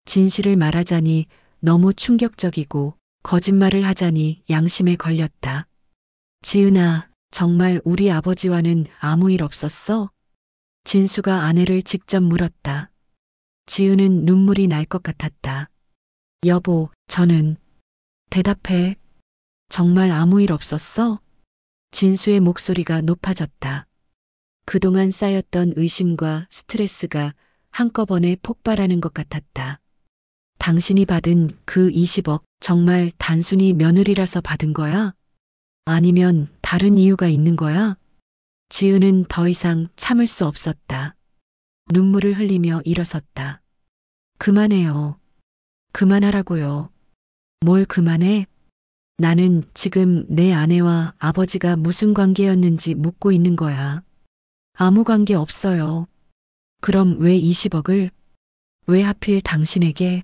진실을 말하자니 너무 충격적이고 거짓말을 하자니 양심에 걸렸다. 지은아, 정말 우리 아버지와는 아무 일 없었어? 진수가 아내를 직접 물었다. 지은은 눈물이 날 것 같았다. 여보, 저는. 대답해. 정말 아무 일 없었어? 진수의 목소리가 높아졌다. 그동안 쌓였던 의심과 스트레스가 한꺼번에 폭발하는 것 같았다. 당신이 받은 그 20억 정말 단순히 며느리라서 받은 거야? 아니면 다른 이유가 있는 거야? 지은은 더 이상 참을 수 없었다. 눈물을 흘리며 일어섰다. 그만해요. 그만하라고요. 뭘 그만해? 나는 지금 내 아내와 아버지가 무슨 관계였는지 묻고 있는 거야. 아무 관계 없어요. 그럼 왜 20억을? 왜 하필 당신에게?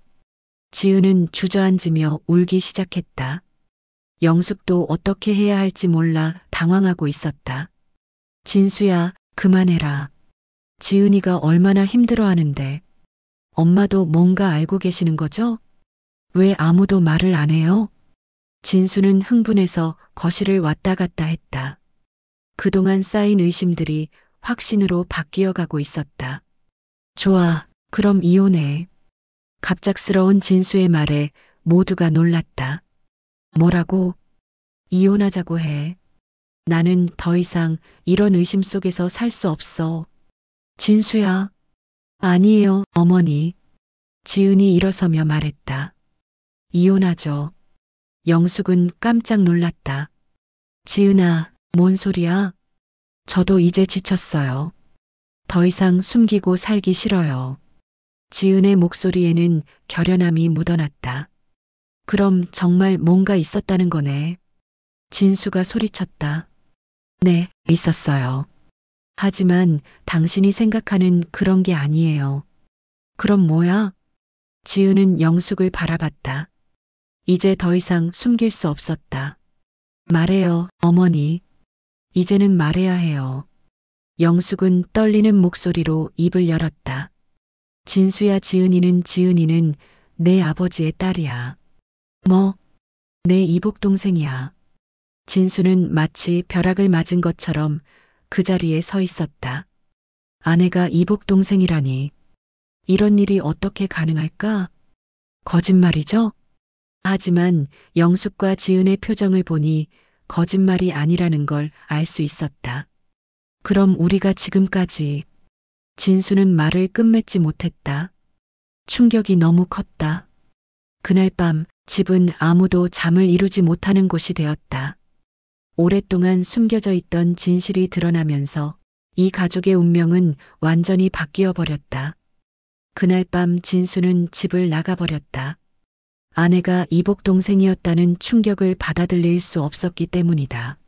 지은은 주저앉으며 울기 시작했다. 영숙도 어떻게 해야 할지 몰라 당황하고 있었다. 진수야, 그만해라. 지은이가 얼마나 힘들어하는데. 엄마도 뭔가 알고 계시는 거죠? 왜 아무도 말을 안 해요? 진수는 흥분해서 거실을 왔다 갔다 했다. 그동안 쌓인 의심들이 확신으로 바뀌어 가고 있었다. 좋아, 그럼 이혼해. 갑작스러운 진수의 말에 모두가 놀랐다. 뭐라고? 이혼하자고 해. 나는 더 이상 이런 의심 속에서 살 수 없어. 진수야. 아니에요, 어머니. 지은이 일어서며 말했다. 이혼하죠. 영숙은 깜짝 놀랐다. 지은아, 뭔 소리야? 저도 이제 지쳤어요. 더 이상 숨기고 살기 싫어요. 지은의 목소리에는 결연함이 묻어났다. 그럼 정말 뭔가 있었다는 거네. 진수가 소리쳤다. 네, 있었어요. 하지만 당신이 생각하는 그런 게 아니에요. 그럼 뭐야? 지은은 영숙을 바라봤다. 이제 더 이상 숨길 수 없었다. 말해요, 어머니. 이제는 말해야 해요. 영숙은 떨리는 목소리로 입을 열었다. 진수야, 지은이는 내 아버지의 딸이야. 뭐? 내 이복 동생이야. 진수는 마치 벼락을 맞은 것처럼 그 자리에 서 있었다. 아내가 이복 동생이라니. 이런 일이 어떻게 가능할까? 거짓말이죠? 하지만 영숙과 지은의 표정을 보니 거짓말이 아니라는 걸 알 수 있었다. 그럼 우리가 지금까지. 진수는 말을 끝맺지 못했다. 충격이 너무 컸다. 그날 밤 집은 아무도 잠을 이루지 못하는 곳이 되었다. 오랫동안 숨겨져 있던 진실이 드러나면서 이 가족의 운명은 완전히 바뀌어 버렸다. 그날 밤 진수는 집을 나가버렸다. 아내가 이복 동생이었다는 충격을 받아들일 수 없었기 때문이다.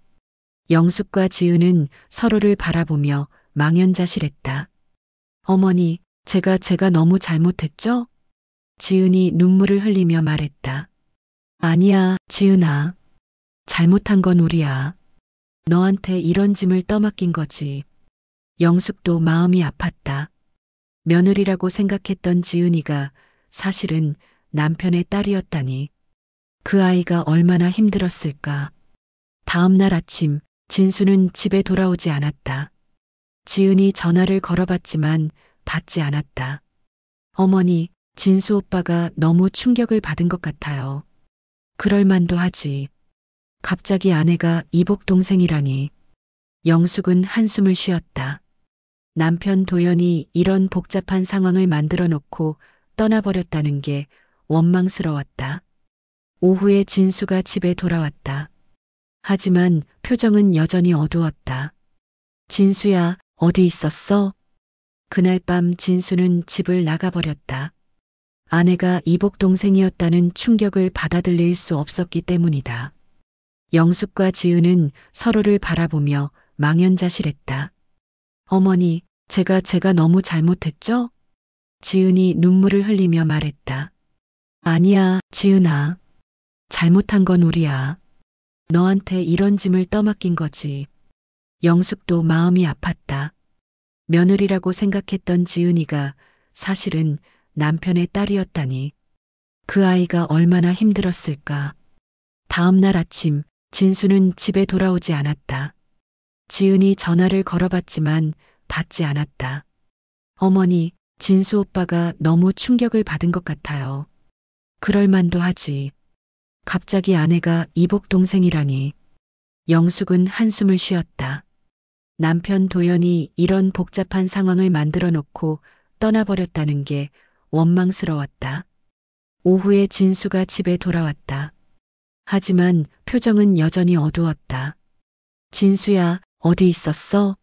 영숙과 지은은 서로를 바라보며 망연자실했다. 어머니, 제가 너무 잘못했죠? 지은이 눈물을 흘리며 말했다. 아니야, 지은아. 잘못한 건 우리야. 너한테 이런 짐을 떠맡긴 거지. 영숙도 마음이 아팠다. 며느리라고 생각했던 지은이가 사실은 남편의 딸이었다니. 그 아이가 얼마나 힘들었을까. 다음 날 아침 진수는 집에 돌아오지 않았다. 지은이 전화를 걸어봤지만 받지 않았다. 어머니, 진수 오빠가 너무 충격을 받은 것 같아요. 그럴 만도 하지. 갑자기 아내가 이복 동생이라니. 영숙은 한숨을 쉬었다. 남편 도연이 이런 복잡한 상황을 만들어 놓고 떠나버렸다는 게 원망스러웠다. 오후에 진수가 집에 돌아왔다. 하지만 표정은 여전히 어두웠다. 진수야, 어디 있었어? 그날 밤 진수는 집을 나가버렸다. 아내가 이복 동생이었다는 충격을 받아들일 수 없었기 때문이다. 영숙과 지은은 서로를 바라보며 망연자실했다. 어머니, 제가 너무 잘못했죠? 지은이 눈물을 흘리며 말했다. 아니야, 지은아. 잘못한 건 우리야. 너한테 이런 짐을 떠맡긴 거지. 영숙도 마음이 아팠다. 며느리라고 생각했던 지은이가 사실은 남편의 딸이었다니. 그 아이가 얼마나 힘들었을까. 다음 날 아침 진수는 집에 돌아오지 않았다. 지은이 전화를 걸어봤지만 받지 않았다. 어머니, 진수 오빠가 너무 충격을 받은 것 같아요. 그럴 만도 하지. 갑자기 아내가 이복 동생이라니. 영숙은 한숨을 쉬었다. 남편 도연이 이런 복잡한 상황을 만들어 놓고 떠나버렸다는 게 원망스러웠다. 오후에 진수가 집에 돌아왔다. 하지만 표정은 여전히 어두웠다. 진수야, 어디 있었어?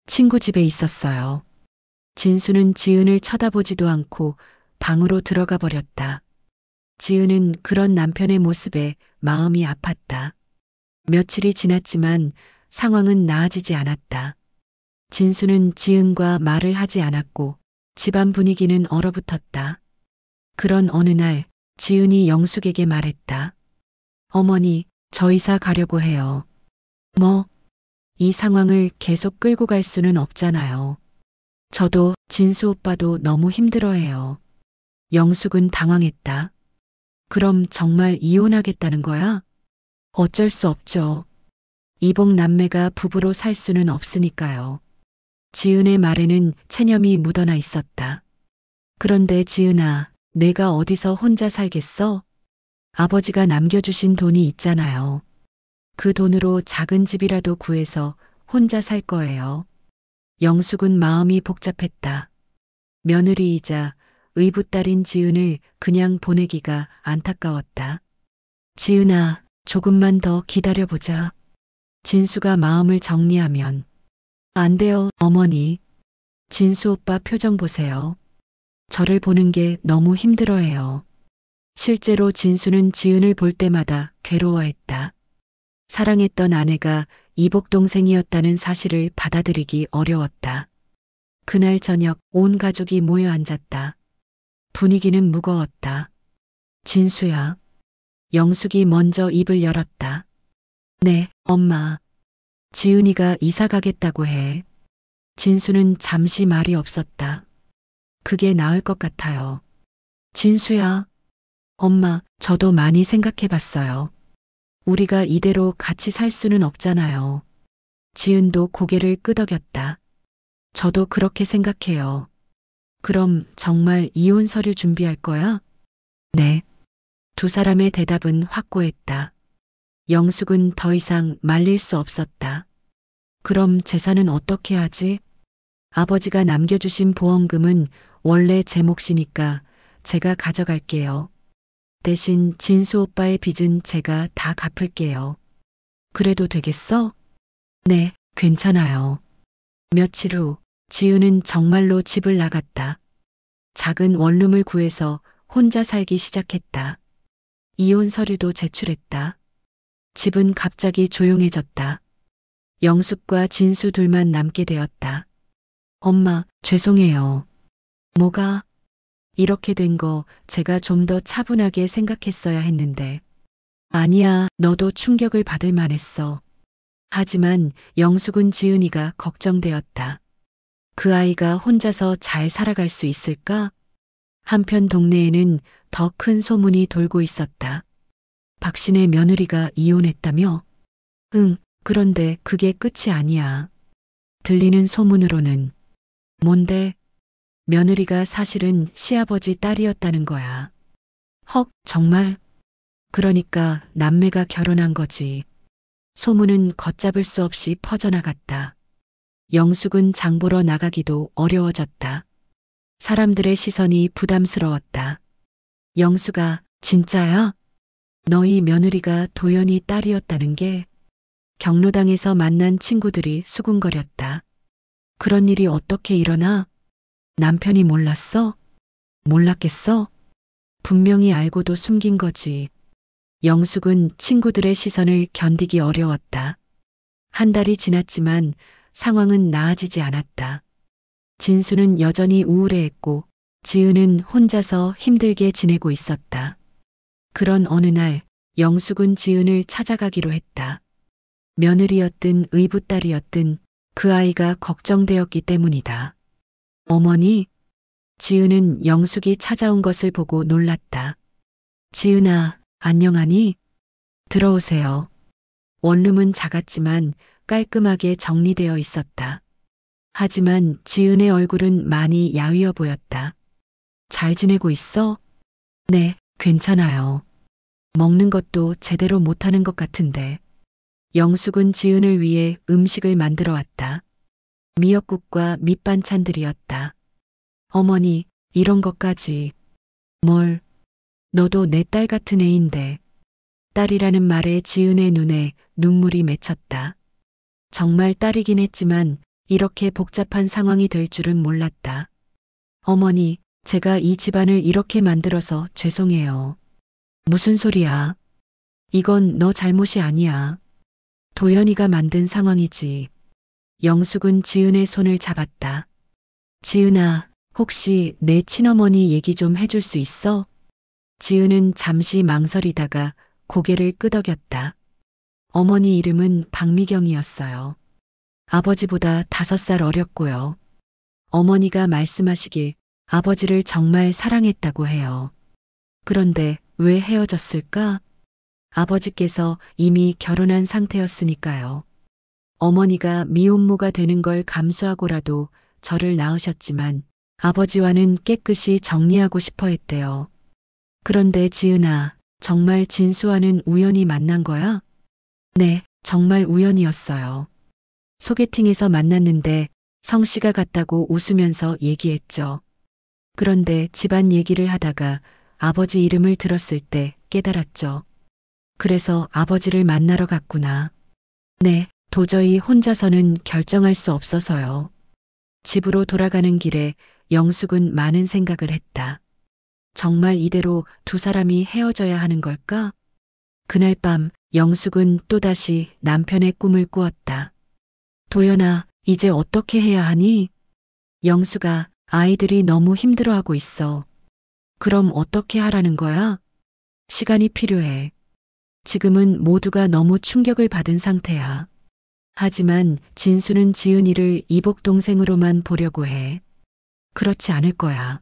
친구 집에 있었어요. 진수는 지은을 쳐다보지도 않고 방으로 들어가 버렸다. 지은은 그런 남편의 모습에 마음이 아팠다. 며칠이 지났지만 상황은 나아지지 않았다. 진수는 지은과 말을 하지 않았고 집안 분위기는 얼어붙었다. 그런 어느 날 지은이 영숙에게 말했다. 어머니, 저 이사 가려고 해요. 뭐? 이 상황을 계속 끌고 갈 수는 없잖아요. 저도 진수 오빠도 너무 힘들어해요. 영숙은 당황했다. 그럼 정말 이혼하겠다는 거야? 어쩔 수 없죠. 이복 남매가 부부로 살 수는 없으니까요. 지은의 말에는 체념이 묻어나 있었다. 그런데 지은아, 내가 어디서 혼자 살겠어? 아버지가 남겨주신 돈이 있잖아요. 그 돈으로 작은 집이라도 구해서 혼자 살 거예요. 영숙은 마음이 복잡했다. 며느리이자 의붓딸인 지은을 그냥 보내기가 안타까웠다. 지은아, 조금만 더 기다려보자. 진수가 마음을 정리하면. 안 돼요, 어머니. 진수 오빠 표정 보세요. 저를 보는 게 너무 힘들어해요. 실제로 진수는 지은을 볼 때마다 괴로워했다. 사랑했던 아내가 이복 동생이었다는 사실을 받아들이기 어려웠다. 그날 저녁 온 가족이 모여 앉았다. 분위기는 무거웠다. 진수야. 영숙이 먼저 입을 열었다. 네, 엄마. 지은이가 이사 가겠다고 해. 진수는 잠시 말이 없었다. 그게 나을 것 같아요. 진수야. 엄마, 저도 많이 생각해 봤어요. 우리가 이대로 같이 살 수는 없잖아요. 지은도 고개를 끄덕였다. 저도 그렇게 생각해요. 그럼 정말 이혼 서류 준비할 거야? 네. 두 사람의 대답은 확고했다. 영숙은 더 이상 말릴 수 없었다. 그럼 재산은 어떻게 하지? 아버지가 남겨주신 보험금은 원래 제 몫이니까 제가 가져갈게요. 대신 진수 오빠의 빚은 제가 다 갚을게요. 그래도 되겠어? 네, 괜찮아요. 며칠 후 지은은 정말로 집을 나갔다. 작은 원룸을 구해서 혼자 살기 시작했다. 이혼 서류도 제출했다. 집은 갑자기 조용해졌다. 영숙과 진수 둘만 남게 되었다. 엄마, 죄송해요. 뭐가? 이렇게 된 거 제가 좀 더 차분하게 생각했어야 했는데. 아니야, 너도 충격을 받을 만했어. 하지만 영숙은 지은이가 걱정되었다. 그 아이가 혼자서 잘 살아갈 수 있을까? 한편 동네에는 더 큰 소문이 돌고 있었다. 박신의 며느리가 이혼했다며? 응, 그런데 그게 끝이 아니야. 들리는 소문으로는. 뭔데? 며느리가 사실은 시아버지 딸이었다는 거야. 헉, 정말? 그러니까 남매가 결혼한 거지. 소문은 걷잡을 수 없이 퍼져나갔다. 영숙은 장 보러 나가기도 어려워졌다. 사람들의 시선이 부담스러웠다. 영숙아, 진짜야? 너희 며느리가 도연이 딸이었다는 게? 경로당에서 만난 친구들이 수군거렸다. 그런 일이 어떻게 일어나? 남편이 몰랐어? 몰랐겠어? 분명히 알고도 숨긴 거지. 영숙은 친구들의 시선을 견디기 어려웠다. 한 달이 지났지만 상황은 나아지지 않았다. 진수는 여전히 우울해했고 지은은 혼자서 힘들게 지내고 있었다. 그런 어느 날 영숙은 지은을 찾아가기로 했다. 며느리였든 의붓딸이었든 그 아이가 걱정되었기 때문이다. 어머니? 지은은 영숙이 찾아온 것을 보고 놀랐다. 지은아, 안녕하니? 들어오세요. 원룸은 작았지만 깔끔하게 정리되어 있었다. 하지만 지은의 얼굴은 많이 야위어 보였다. 잘 지내고 있어? 네, 괜찮아요. 먹는 것도 제대로 못하는 것 같은데. 영숙은 지은을 위해 음식을 만들어 왔다. 미역국과 밑반찬들이었다. 어머니, 이런 것까지. 뭘? 너도 내 딸 같은 애인데. 딸이라는 말에 지은의 눈에 눈물이 맺혔다. 정말 딸이긴 했지만 이렇게 복잡한 상황이 될 줄은 몰랐다. 어머니, 제가 이 집안을 이렇게 만들어서 죄송해요. 무슨 소리야? 이건 너 잘못이 아니야. 도연이가 만든 상황이지. 영숙은 지은의 손을 잡았다. 지은아, 혹시 내 친어머니 얘기 좀 해줄 수 있어? 지은은 잠시 망설이다가 고개를 끄덕였다. 어머니 이름은 박미경이었어요. 아버지보다 5살 어렸고요. 어머니가 말씀하시길 아버지를 정말 사랑했다고 해요. 그런데 왜 헤어졌을까? 아버지께서 이미 결혼한 상태였으니까요. 어머니가 미혼모가 되는 걸 감수하고라도 저를 낳으셨지만 아버지와는 깨끗이 정리하고 싶어 했대요. 그런데 지은아, 정말 진수와는 우연히 만난 거야? 네, 정말 우연이었어요. 소개팅에서 만났는데 성씨가 같다고 웃으면서 얘기했죠. 그런데 집안 얘기를 하다가 아버지 이름을 들었을 때 깨달았죠. 그래서 아버지를 만나러 갔구나. 네, 도저히 혼자서는 결정할 수 없어서요. 집으로 돌아가는 길에 영숙은 많은 생각을 했다. 정말 이대로 두 사람이 헤어져야 하는 걸까? 그날 밤 영숙은 또다시 남편의 꿈을 꾸었다. 도연아, 이제 어떻게 해야 하니? 영숙아, 아이들이 너무 힘들어하고 있어. 그럼 어떻게 하라는 거야? 시간이 필요해. 지금은 모두가 너무 충격을 받은 상태야. 하지만 진수는 지은이를 이복 동생으로만 보려고 해. 그렇지 않을 거야.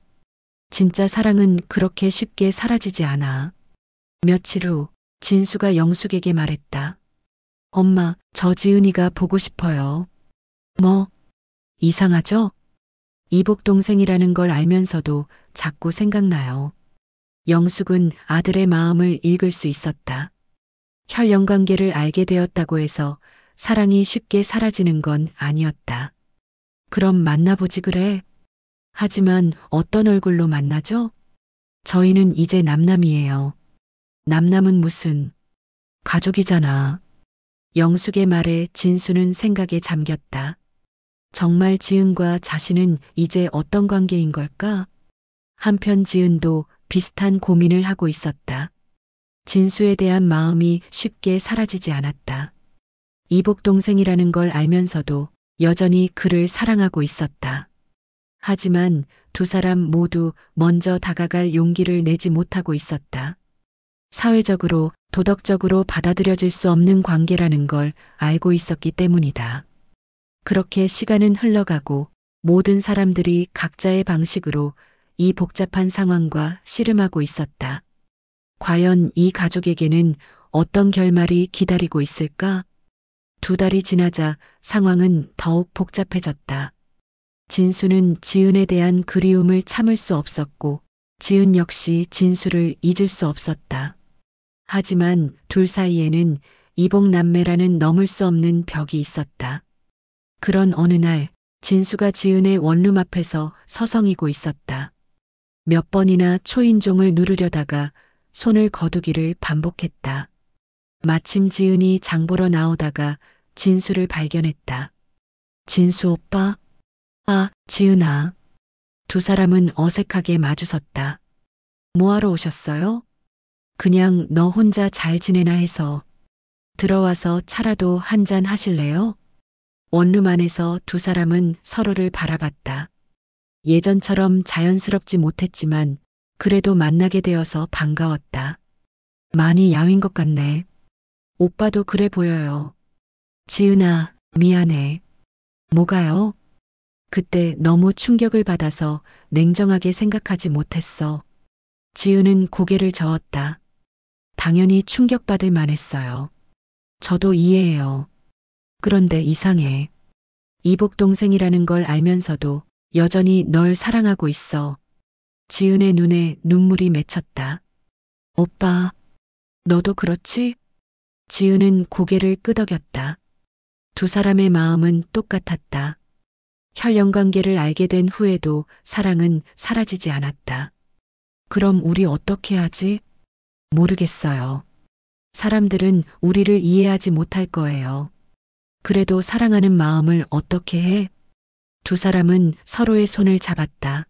진짜 사랑은 그렇게 쉽게 사라지지 않아. 며칠 후 진수가 영숙에게 말했다. 엄마, 저 지은이가 보고 싶어요. 뭐? 이상하죠? 이복 동생이라는 걸 알면서도 자꾸 생각나요. 영숙은 아들의 마음을 읽을 수 있었다. 혈연 관계를 알게 되었다고 해서 사랑이 쉽게 사라지는 건 아니었다. 그럼 만나보지 그래. 하지만 어떤 얼굴로 만나죠? 저희는 이제 남남이에요. 남남은 무슨 가족이잖아. 영숙의 말에 진수는 생각에 잠겼다. 정말 지은과 자신은 이제 어떤 관계인 걸까? 한편 지은도 비슷한 고민을 하고 있었다. 진수에 대한 마음이 쉽게 사라지지 않았다. 이복 동생이라는 걸 알면서도 여전히 그를 사랑하고 있었다. 하지만 두 사람 모두 먼저 다가갈 용기를 내지 못하고 있었다. 사회적으로, 도덕적으로 받아들여질 수 없는 관계라는 걸 알고 있었기 때문이다. 그렇게 시간은 흘러가고 모든 사람들이 각자의 방식으로 이 복잡한 상황과 씨름하고 있었다. 과연 이 가족에게는 어떤 결말이 기다리고 있을까? 2달이 지나자 상황은 더욱 복잡해졌다. 진수는 지은에 대한 그리움을 참을 수 없었고 지은 역시 진수를 잊을 수 없었다. 하지만 둘 사이에는 이복남매라는 넘을 수 없는 벽이 있었다. 그런 어느 날 진수가 지은의 원룸 앞에서 서성이고 있었다. 몇 번이나 초인종을 누르려다가 손을 거두기를 반복했다. 마침 지은이 장 보러 나오다가 진수를 발견했다. 진수 오빠? 아, 지은아. 두 사람은 어색하게 마주섰다. 뭐하러 오셨어요? 그냥 너 혼자 잘 지내나 해서. 들어와서 차라도 한잔 하실래요? 원룸 안에서 두 사람은 서로를 바라봤다. 예전처럼 자연스럽지 못했지만 그래도 만나게 되어서 반가웠다. 많이 야윈 것 같네. 오빠도 그래 보여요. 지은아, 미안해. 뭐가요? 그때 너무 충격을 받아서 냉정하게 생각하지 못했어. 지은은 고개를 저었다. 당연히 충격받을 만했어요. 저도 이해해요. 그런데 이상해. 이복 동생이라는 걸 알면서도 여전히 널 사랑하고 있어. 지은의 눈에 눈물이 맺혔다. 오빠, 너도 그렇지? 지은은 고개를 끄덕였다. 두 사람의 마음은 똑같았다. 혈연 관계를 알게 된 후에도 사랑은 사라지지 않았다. 그럼 우리 어떻게 하지? 모르겠어요. 사람들은 우리를 이해하지 못할 거예요. 그래도 사랑하는 마음을 어떻게 해? 두 사람은 서로의 손을 잡았다.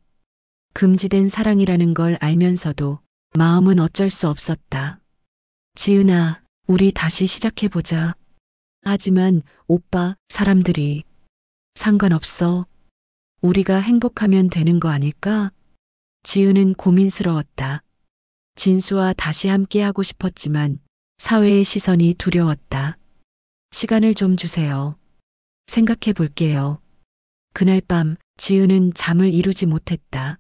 금지된 사랑이라는 걸 알면서도 마음은 어쩔 수 없었다. 지은아, 우리 다시 시작해보자. 하지만 오빠, 사람들이 상관없어. 우리가 행복하면 되는 거 아닐까? 지은은 고민스러웠다. 진수와 다시 함께하고 싶었지만 사회의 시선이 두려웠다. 시간을 좀 주세요. 생각해 볼게요. 그날 밤 지은은 잠을 이루지 못했다.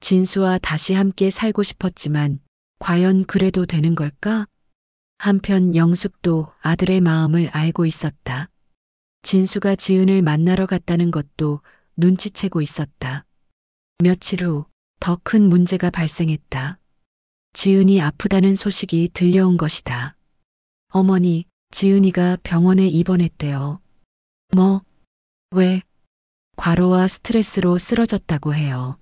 진수와 다시 함께 살고 싶었지만 과연 그래도 되는 걸까? 한편 영숙도 아들의 마음을 알고 있었다. 진수가 지은을 만나러 갔다는 것도 눈치채고 있었다. 며칠 후 더 큰 문제가 발생했다. 지은이 아프다는 소식이 들려온 것이다. 어머니, 지은이가 병원에 입원했대요. 뭐, 왜? 과로와 스트레스로 쓰러졌다고 해요.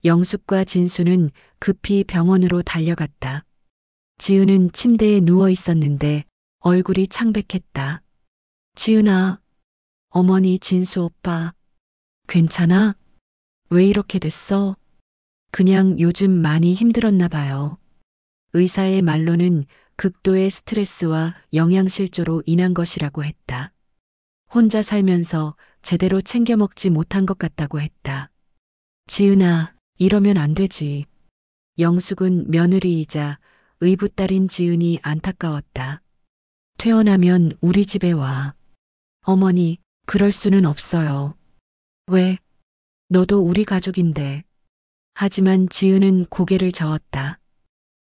영숙과 진수는 급히 병원으로 달려갔다. 지은은 침대에 누워 있었는데 얼굴이 창백했다. 지은아, 어머니 진수 오빠, 괜찮아? 왜 이렇게 됐어? 그냥 요즘 많이 힘들었나 봐요. 의사의 말로는 극도의 스트레스와 영양실조로 인한 것이라고 했다. 혼자 살면서 제대로 챙겨 먹지 못한 것 같다고 했다. 지은아, 이러면 안 되지. 영숙은 며느리이자 의붓딸인 지은이 안타까웠다. 퇴원하면 우리 집에 와. 어머니, 그럴 수는 없어요. 왜? 너도 우리 가족인데. 하지만 지은은 고개를 저었다.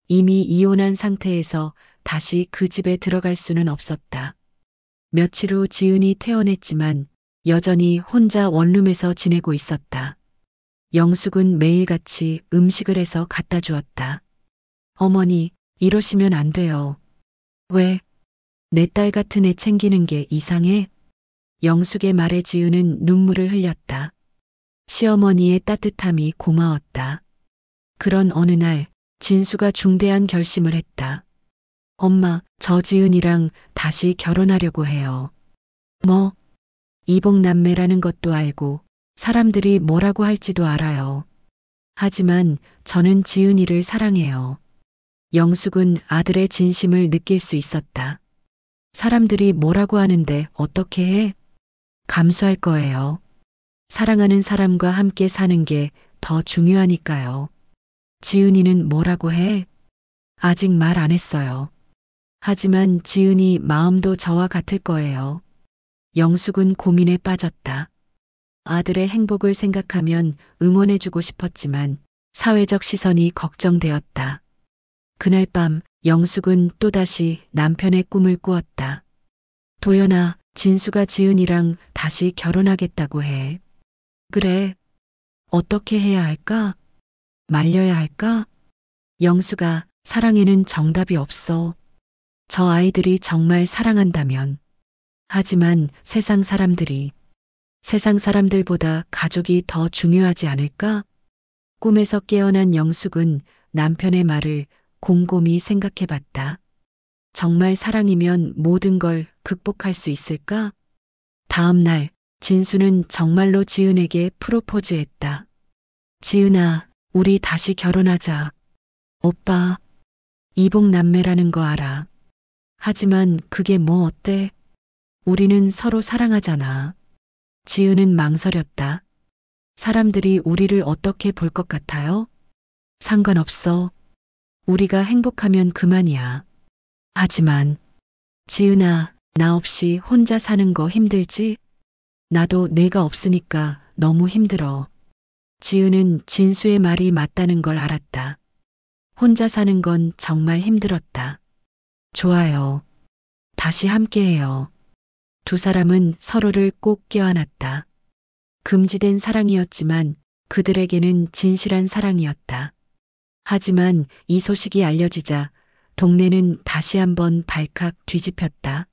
이미 이혼한 상태에서 다시 그 집에 들어갈 수는 없었다. 며칠 후 지은이 퇴원했지만 여전히 혼자 원룸에서 지내고 있었다. 영숙은 매일같이 음식을 해서 갖다 주었다. 어머니, 이러시면 안 돼요. 왜? 내 딸 같은 애 챙기는 게 이상해? 영숙의 말에 지은은 눈물을 흘렸다. 시어머니의 따뜻함이 고마웠다. 그런 어느 날 진수가 중대한 결심을 했다. 엄마, 저 지은이랑 다시 결혼하려고 해요. 뭐? 이복남매라는 것도 알고 사람들이 뭐라고 할지도 알아요. 하지만 저는 지은이를 사랑해요. 영숙은 아들의 진심을 느낄 수 있었다. 사람들이 뭐라고 하는데 어떻게 해? 감수할 거예요. 사랑하는 사람과 함께 사는 게 더 중요하니까요. 지은이는 뭐라고 해? 아직 말 안 했어요. 하지만 지은이 마음도 저와 같을 거예요. 영숙은 고민에 빠졌다. 아들의 행복을 생각하면 응원해주고 싶었지만 사회적 시선이 걱정되었다. 그날 밤 영숙은 또다시 남편의 꿈을 꾸었다. 도연아, 진수가 지은이랑 다시 결혼하겠다고 해. 그래. 어떻게 해야 할까? 말려야 할까? 영숙아, 사랑에는 정답이 없어. 저 아이들이 정말 사랑한다면. 하지만 세상 사람들보다 가족이 더 중요하지 않을까? 꿈에서 깨어난 영숙은 남편의 말을 곰곰이 생각해 봤다. 정말 사랑이면 모든 걸 극복할 수 있을까? 다음 날, 진수는 정말로 지은에게 프로포즈했다. 지은아, 우리 다시 결혼하자. 오빠, 이복남매라는 거 알아. 하지만 그게 뭐 어때? 우리는 서로 사랑하잖아. 지은은 망설였다. 사람들이 우리를 어떻게 볼 것 같아요? 상관없어. 우리가 행복하면 그만이야. 하지만, 지은아, 나 없이 혼자 사는 거 힘들지? 나도 내가 없으니까 너무 힘들어. 지은은 진수의 말이 맞다는 걸 알았다. 혼자 사는 건 정말 힘들었다. 좋아요. 다시 함께해요. 두 사람은 서로를 꼭 껴안았다. 금지된 사랑이었지만 그들에게는 진실한 사랑이었다. 하지만 이 소식이 알려지자 동네는 다시 한번 발칵 뒤집혔다.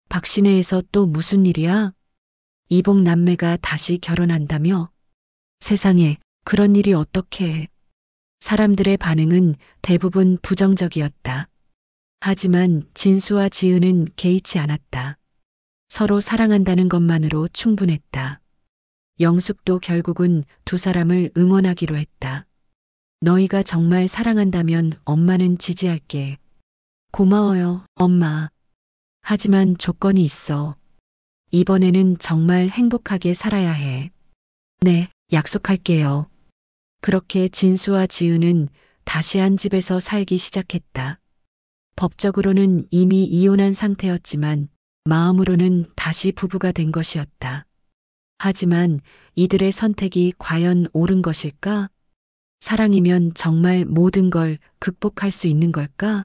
박신혜에서 또 무슨 일이야? 이복남매가 다시 결혼한다며? 세상에 그런 일이 어떻게 해. 사람들의 반응은 대부분 부정적이었다. 하지만 진수와 지은은 개의치 않았다. 서로 사랑한다는 것만으로 충분했다. 영숙도 결국은 두 사람을 응원하기로 했다. 너희가 정말 사랑한다면 엄마는 지지할게. 고마워요, 엄마. 하지만 조건이 있어. 이번에는 정말 행복하게 살아야 해. 네, 약속할게요. 그렇게 진수와 지은은 다시 한 집에서 살기 시작했다. 법적으로는 이미 이혼한 상태였지만 마음으로는 다시 부부가 된 것이었다. 하지만 이들의 선택이 과연 옳은 것일까? 사랑이면 정말 모든 걸 극복할 수 있는 걸까?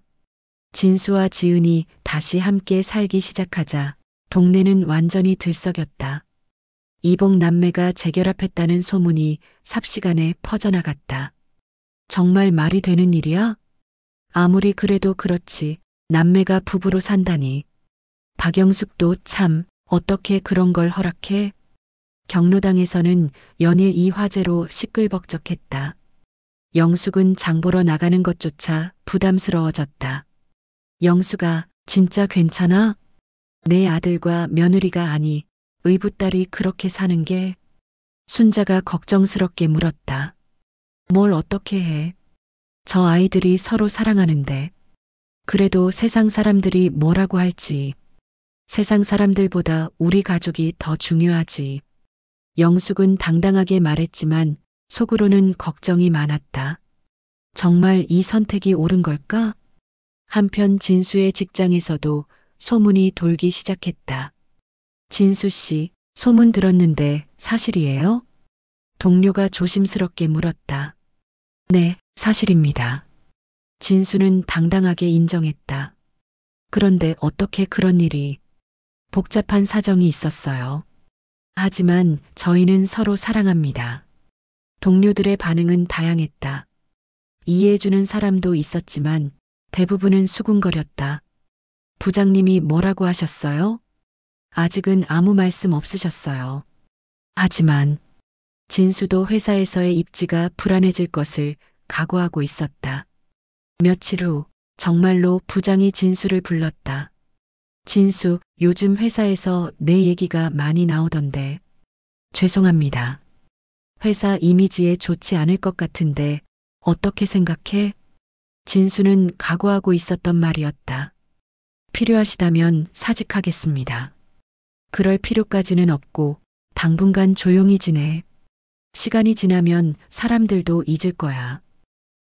진수와 지은이 다시 함께 살기 시작하자 동네는 완전히 들썩였다. 이복남매가 재결합했다는 소문이 삽시간에 퍼져나갔다. 정말 말이 되는 일이야? 아무리 그래도 그렇지 남매가 부부로 산다니. 박영숙도 참 어떻게 그런 걸 허락해? 경로당에서는 연일 이 화제로 시끌벅적했다. 영숙은 장 보러 나가는 것조차 부담스러워졌다. 영숙아, 진짜 괜찮아? 내 아들과 며느리가 아니, 의붓딸이 그렇게 사는 게? 순자가 걱정스럽게 물었다. 뭘 어떻게 해? 저 아이들이 서로 사랑하는데. 그래도 세상 사람들이 뭐라고 할지. 세상 사람들보다 우리 가족이 더 중요하지. 영숙은 당당하게 말했지만 속으로는 걱정이 많았다. 정말 이 선택이 옳은 걸까? 한편 진수의 직장에서도 소문이 돌기 시작했다. 진수 씨, 소문 들었는데 사실이에요? 동료가 조심스럽게 물었다. 네, 사실입니다. 진수는 당당하게 인정했다. 그런데 어떻게 그런 일이? 복잡한 사정이 있었어요. 하지만 저희는 서로 사랑합니다. 동료들의 반응은 다양했다. 이해해주는 사람도 있었지만 대부분은 수군거렸다. 부장님이 뭐라고 하셨어요? 아직은 아무 말씀 없으셨어요. 하지만 진수도 회사에서의 입지가 불안해질 것을 각오하고 있었다. 며칠 후 정말로 부장이 진수를 불렀다. 진수, 요즘 회사에서 내 얘기가 많이 나오던데. 죄송합니다. 회사 이미지에 좋지 않을 것 같은데 어떻게 생각해? 진수는 각오하고 있었던 말이었다. 필요하시다면 사직하겠습니다. 그럴 필요까지는 없고 당분간 조용히 지내. 시간이 지나면 사람들도 잊을 거야.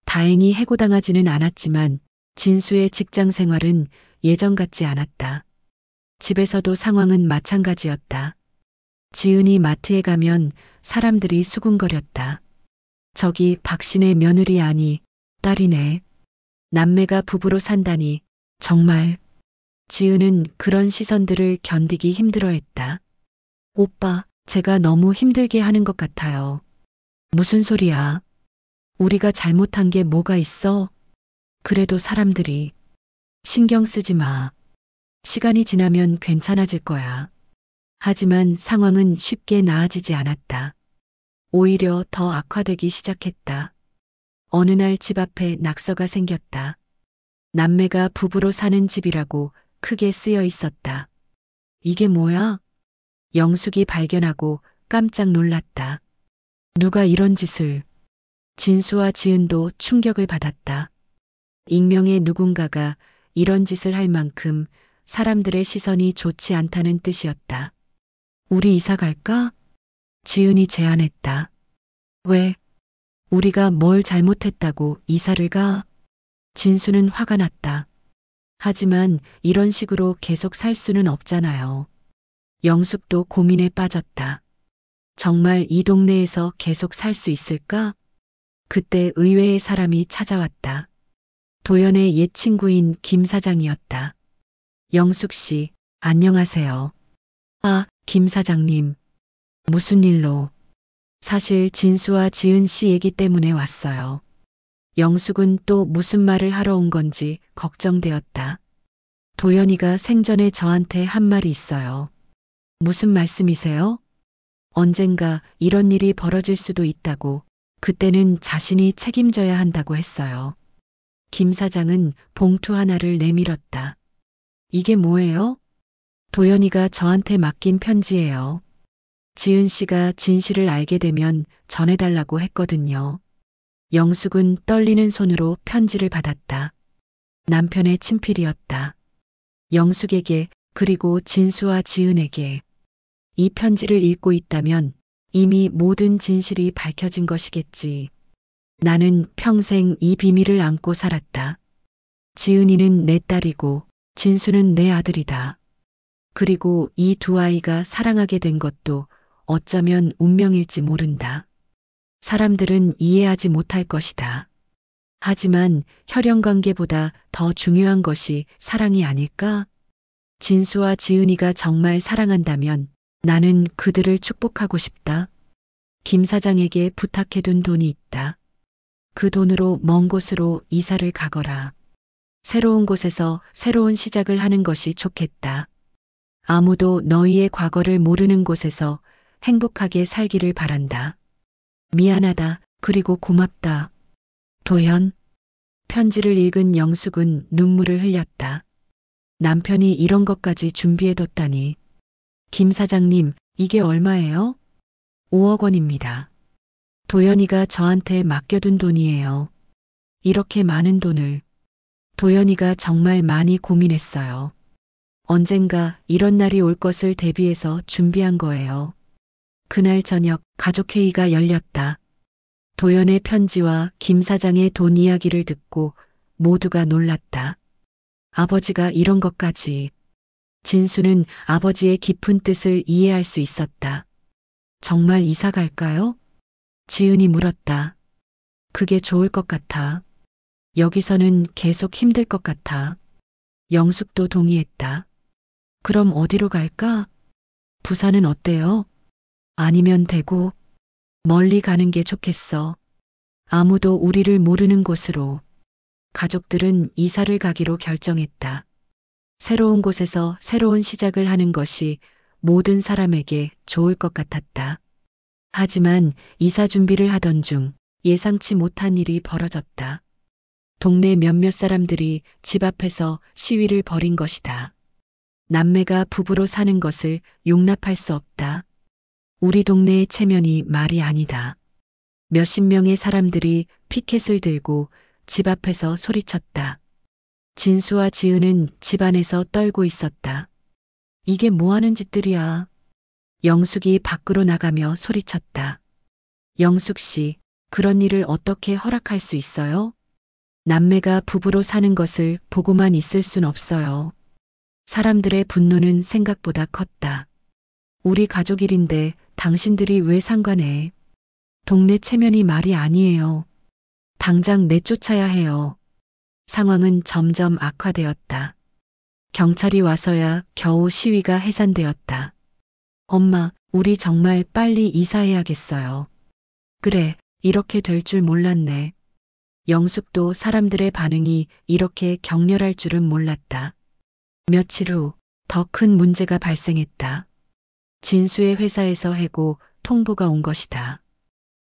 다행히 해고당하지는 않았지만 진수의 직장 생활은 예전 같지 않았다. 집에서도 상황은 마찬가지였다. 지은이 마트에 가면 사람들이 수군거렸다. 저기 박신의 며느리 아니, 딸이네. 남매가 부부로 산다니, 정말. 지은은 그런 시선들을 견디기 힘들어했다. 오빠, 제가 너무 힘들게 하는 것 같아요. 무슨 소리야? 우리가 잘못한 게 뭐가 있어? 그래도 사람들이. 신경 쓰지 마. 시간이 지나면 괜찮아질 거야. 하지만 상황은 쉽게 나아지지 않았다. 오히려 더 악화되기 시작했다. 어느 날 집 앞에 낙서가 생겼다. 남매가 부부로 사는 집이라고 크게 쓰여 있었다. 이게 뭐야? 영숙이 발견하고 깜짝 놀랐다. 누가 이런 짓을. 진수와 지은도 충격을 받았다. 익명의 누군가가 이런 짓을 할 만큼 사람들의 시선이 좋지 않다는 뜻이었다. 우리 이사 갈까? 지은이 제안했다. 왜? 우리가 뭘 잘못했다고 이사를 가? 진수는 화가 났다. 하지만 이런 식으로 계속 살 수는 없잖아요. 영숙도 고민에 빠졌다. 정말 이 동네에서 계속 살 수 있을까? 그때 의외의 사람이 찾아왔다. 도연의 옛 친구인 김 사장이었다. 영숙 씨, 안녕하세요. 아, 김 사장님. 무슨 일로? 사실 진수와 지은 씨 얘기 때문에 왔어요. 영숙은 또 무슨 말을 하러 온 건지 걱정되었다. 도연이가 생전에 저한테 한 말이 있어요. 무슨 말씀이세요? 언젠가 이런 일이 벌어질 수도 있다고, 그때는 자신이 책임져야 한다고 했어요. 김 사장은 봉투 하나를 내밀었다. 이게 뭐예요? 도연이가 저한테 맡긴 편지예요. 지은 씨가 진실을 알게 되면 전해달라고 했거든요. 영숙은 떨리는 손으로 편지를 받았다. 남편의 친필이었다. 영숙에게, 그리고 진수와 지은에게. 이 편지를 읽고 있다면 이미 모든 진실이 밝혀진 것이겠지. 나는 평생 이 비밀을 안고 살았다. 지은이는 내 딸이고 진수는 내 아들이다. 그리고 이 두 아이가 사랑하게 된 것도 어쩌면 운명일지 모른다. 사람들은 이해하지 못할 것이다. 하지만 혈연 관계보다 더 중요한 것이 사랑이 아닐까? 진수와 지은이가 정말 사랑한다면 나는 그들을 축복하고 싶다. 김 사장에게 부탁해둔 돈이 있다. 그 돈으로 먼 곳으로 이사를 가거라. 새로운 곳에서 새로운 시작을 하는 것이 좋겠다. 아무도 너희의 과거를 모르는 곳에서 행복하게 살기를 바란다. 미안하다. 그리고 고맙다. 도현. 편지를 읽은 영숙은 눈물을 흘렸다. 남편이 이런 것까지 준비해뒀다니. 김 사장님, 이게 얼마예요? 5억 원입니다. 도연이가 저한테 맡겨둔 돈이에요. 이렇게 많은 돈을. 도연이가 정말 많이 고민했어요. 언젠가 이런 날이 올 것을 대비해서 준비한 거예요. 그날 저녁 가족회의가 열렸다. 도연의 편지와 김 사장의 돈 이야기를 듣고 모두가 놀랐다. 아버지가 이런 것까지. 진수는 아버지의 깊은 뜻을 이해할 수 있었다. 정말 이사 갈까요? 지은이 물었다. 그게 좋을 것 같아. 여기서는 계속 힘들 것 같아. 영숙도 동의했다. 그럼 어디로 갈까? 부산은 어때요? 아니면 대구? 멀리 가는 게 좋겠어. 아무도 우리를 모르는 곳으로. 가족들은 이사를 가기로 결정했다. 새로운 곳에서 새로운 시작을 하는 것이 모든 사람에게 좋을 것 같았다. 하지만 이사 준비를 하던 중 예상치 못한 일이 벌어졌다. 동네 몇몇 사람들이 집 앞에서 시위를 벌인 것이다. 남매가 부부로 사는 것을 용납할 수 없다. 우리 동네의 체면이 말이 아니다. 몇십 명의 사람들이 피켓을 들고 집 앞에서 소리쳤다. 진수와 지은은 집 안에서 떨고 있었다. 이게 뭐 하는 짓들이야. 영숙이 밖으로 나가며 소리쳤다. 영숙 씨, 그런 일을 어떻게 허락할 수 있어요? 남매가 부부로 사는 것을 보고만 있을 순 없어요. 사람들의 분노는 생각보다 컸다. 우리 가족 일인데 당신들이 왜 상관해? 동네 체면이 말이 아니에요. 당장 내쫓아야 해요. 상황은 점점 악화되었다. 경찰이 와서야 겨우 시위가 해산되었다. 엄마, 우리 정말 빨리 이사해야겠어요. 그래, 이렇게 될 줄 몰랐네. 영숙도 사람들의 반응이 이렇게 격렬할 줄은 몰랐다. 며칠 후 더 큰 문제가 발생했다. 진수의 회사에서 해고 통보가 온 것이다.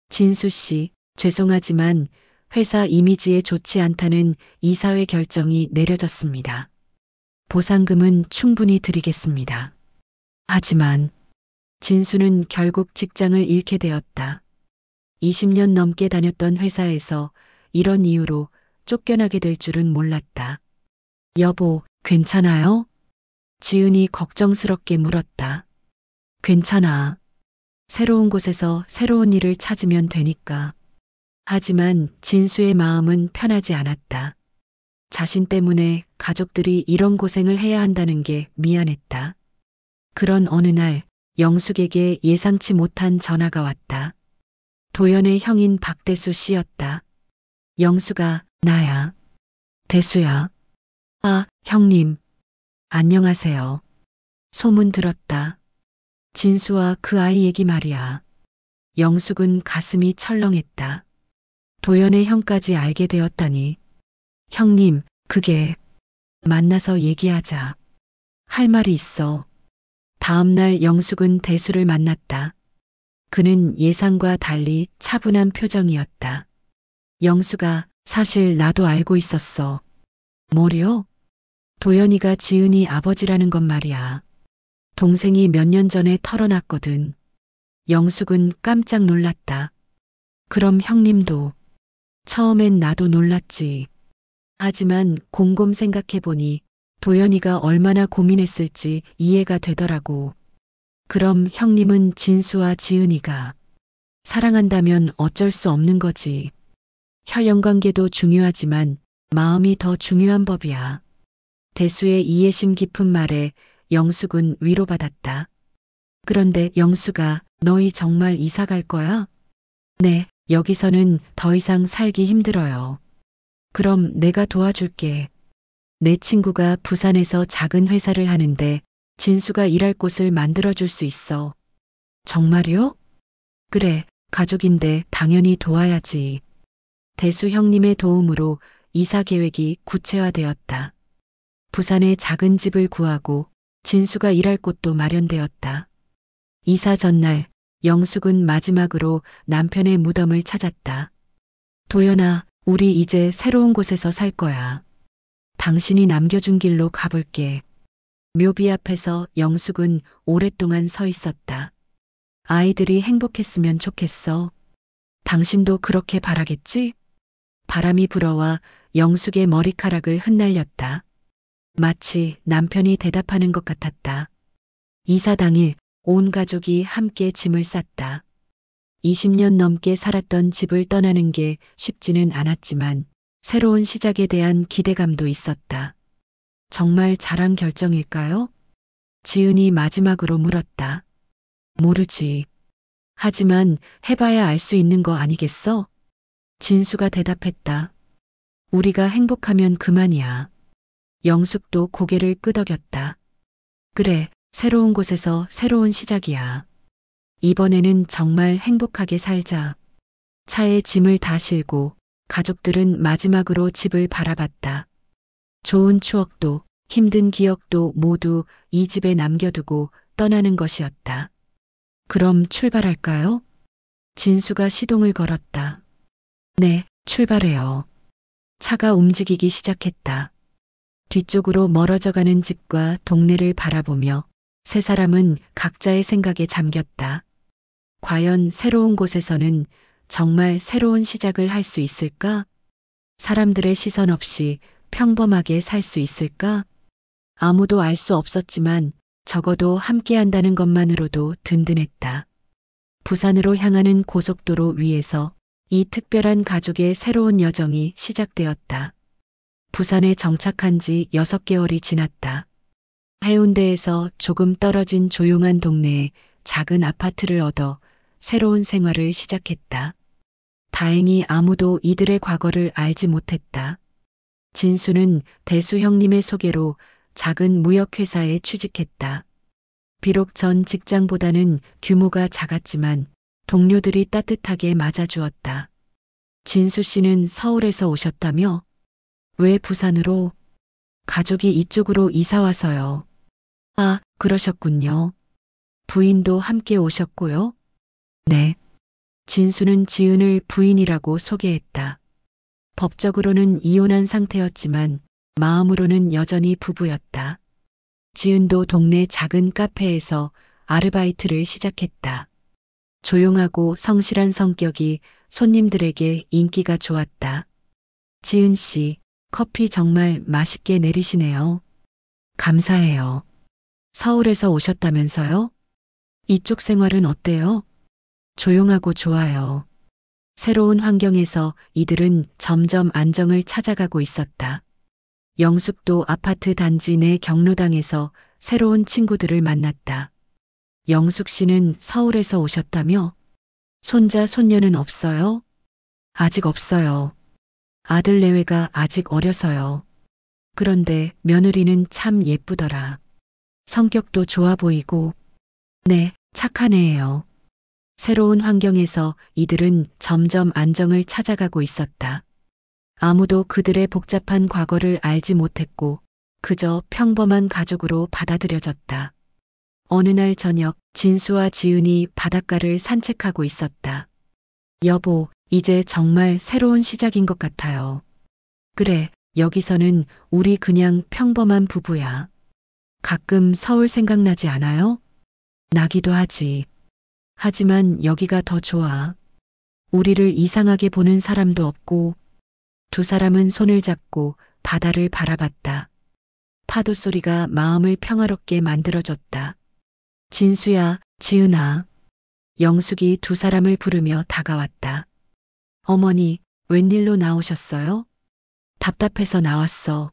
진수 씨, 죄송하지만 회사 이미지에 좋지 않다는 이사회 결정이 내려졌습니다. 보상금은 충분히 드리겠습니다. 하지만 진수는 결국 직장을 잃게 되었다. 20년 넘게 다녔던 회사에서 이런 이유로 쫓겨나게 될 줄은 몰랐다. 여보, 괜찮아요? 지은이 걱정스럽게 물었다. 괜찮아. 새로운 곳에서 새로운 일을 찾으면 되니까. 하지만 진수의 마음은 편하지 않았다. 자신 때문에 가족들이 이런 고생을 해야 한다는 게 미안했다. 그런 어느 날 영숙에게 예상치 못한 전화가 왔다. 도연의 형인 박대수 씨였다. 영숙아, 나야. 대수야. 아, 형님. 안녕하세요. 소문 들었다. 진수와 그 아이 얘기 말이야. 영숙은 가슴이 철렁했다. 도연의 형까지 알게 되었다니. 형님, 그게 만나서 얘기하자. 할 말이 있어. 다음 날 영숙은 대수를 만났다. 그는 예상과 달리 차분한 표정이었다. 영숙아, 사실 나도 알고 있었어. 뭐요? 도연이가 지은이 아버지라는 건 말이야. 동생이 몇 년 전에 털어놨거든. 영숙은 깜짝 놀랐다. 그럼 형님도. 처음엔 나도 놀랐지. 하지만 곰곰 생각해보니 도연이가 얼마나 고민했을지 이해가 되더라고. 그럼 형님은 진수와 지은이가 사랑한다면 어쩔 수 없는 거지. 혈연관계도 중요하지만 마음이 더 중요한 법이야. 대수의 이해심 깊은 말에 영숙은 위로받았다. 그런데 영숙아, 너희 정말 이사 갈 거야? 네, 여기서는 더 이상 살기 힘들어요. 그럼 내가 도와줄게. 내 친구가 부산에서 작은 회사를 하는데 진수가 일할 곳을 만들어줄 수 있어. 정말요? 그래, 가족인데 당연히 도와야지. 대수 형님의 도움으로 이사 계획이 구체화되었다. 부산에 작은 집을 구하고 진수가 일할 곳도 마련되었다. 이사 전날 영숙은 마지막으로 남편의 무덤을 찾았다. 도연아, 우리 이제 새로운 곳에서 살 거야. 당신이 남겨준 길로 가볼게. 묘비 앞에서 영숙은 오랫동안 서 있었다. 아이들이 행복했으면 좋겠어. 당신도 그렇게 바라겠지? 바람이 불어와 영숙의 머리카락을 흩날렸다. 마치 남편이 대답하는 것 같았다. 이사 당일 온 가족이 함께 짐을 쌌다. 20년 넘게 살았던 집을 떠나는 게 쉽지는 않았지만 새로운 시작에 대한 기대감도 있었다. 정말 잘한 결정일까요? 지은이 마지막으로 물었다. 모르지. 하지만 해봐야 알 수 있는 거 아니겠어? 진수가 대답했다. 우리가 행복하면 그만이야. 영숙도 고개를 끄덕였다. 그래, 새로운 곳에서 새로운 시작이야. 이번에는 정말 행복하게 살자. 차에 짐을 다 실고 가족들은 마지막으로 집을 바라봤다. 좋은 추억도 힘든 기억도 모두 이 집에 남겨두고 떠나는 것이었다. 그럼 출발할까요? 진수가 시동을 걸었다. 네, 출발해요. 차가 움직이기 시작했다. 뒤쪽으로 멀어져가는 집과 동네를 바라보며 세 사람은 각자의 생각에 잠겼다. 과연 새로운 곳에서는 정말 새로운 시작을 할 수 있을까? 사람들의 시선 없이 평범하게 살 수 있을까? 아무도 알 수 없었지만 적어도 함께 한다는 것만으로도 든든했다. 부산으로 향하는 고속도로 위에서 이 특별한 가족의 새로운 여정이 시작되었다. 부산에 정착한 지 6개월이 지났다. 해운대에서 조금 떨어진 조용한 동네에 작은 아파트를 얻어 새로운 생활을 시작했다. 다행히 아무도 이들의 과거를 알지 못했다. 진수는 대수 형님의 소개로 작은 무역회사에 취직했다. 비록 전 직장보다는 규모가 작았지만 동료들이 따뜻하게 맞아주었다. 진수 씨는 서울에서 오셨다며? 왜 부산으로? 가족이 이쪽으로 이사 와서요. 아, 그러셨군요. 부인도 함께 오셨고요? 네. 진수는 지은을 부인이라고 소개했다. 법적으로는 이혼한 상태였지만 마음으로는 여전히 부부였다. 지은도 동네 작은 카페에서 아르바이트를 시작했다. 조용하고 성실한 성격이 손님들에게 인기가 좋았다. 지은 씨, 커피 정말 맛있게 내리시네요. 감사해요. 서울에서 오셨다면서요? 이쪽 생활은 어때요? 조용하고 좋아요. 새로운 환경에서 이들은 점점 안정을 찾아가고 있었다. 영숙도 아파트 단지 내 경로당에서 새로운 친구들을 만났다. 영숙 씨는 서울에서 오셨다며? 손자, 손녀는 없어요? 아직 없어요. 아들 내외가 아직 어려서요. 그런데 며느리는 참 예쁘더라. 성격도 좋아 보이고. 네, 착한 애예요. 새로운 환경에서 이들은 점점 안정을 찾아가고 있었다. 아무도 그들의 복잡한 과거를 알지 못했고 그저 평범한 가족으로 받아들여졌다. 어느 날 저녁 진수와 지은이 바닷가를 산책하고 있었다. 여보, 이제 정말 새로운 시작인 것 같아요. 그래, 여기서는 우리 그냥 평범한 부부야. 가끔 서울 생각나지 않아요? 나기도 하지. 하지만 여기가 더 좋아. 우리를 이상하게 보는 사람도 없고. 두 사람은 손을 잡고 바다를 바라봤다. 파도 소리가 마음을 평화롭게 만들어줬다. 진수야, 지은아. 영숙이 두 사람을 부르며 다가왔다. 어머니, 웬일로 나오셨어요? 답답해서 나왔어.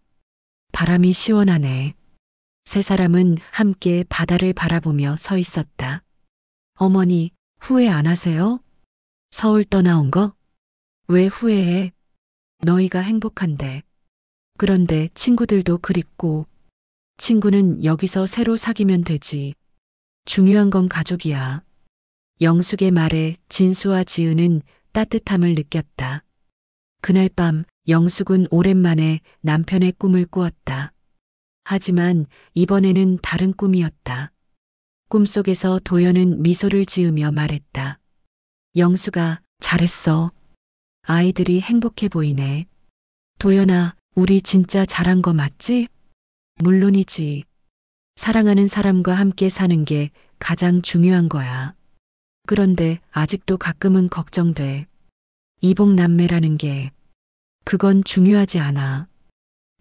바람이 시원하네. 세 사람은 함께 바다를 바라보며 서 있었다. 어머니, 후회 안 하세요? 서울 떠나온 거? 왜 후회해? 너희가 행복한데. 그런데 친구들도 그립고. 친구는 여기서 새로 사귀면 되지. 중요한 건 가족이야. 영숙의 말에 진수와 지은은 따뜻함을 느꼈다. 그날 밤 영숙은 오랜만에 남편의 꿈을 꾸었다. 하지만 이번에는 다른 꿈이었다. 꿈속에서 도연은 미소를 지으며 말했다. 영수가 잘했어. 아이들이 행복해 보이네. 도연아, 우리 진짜 잘한 거 맞지? 물론이지. 사랑하는 사람과 함께 사는 게 가장 중요한 거야. 그런데 아직도 가끔은 걱정돼. 이복남매라는 게. 그건 중요하지 않아.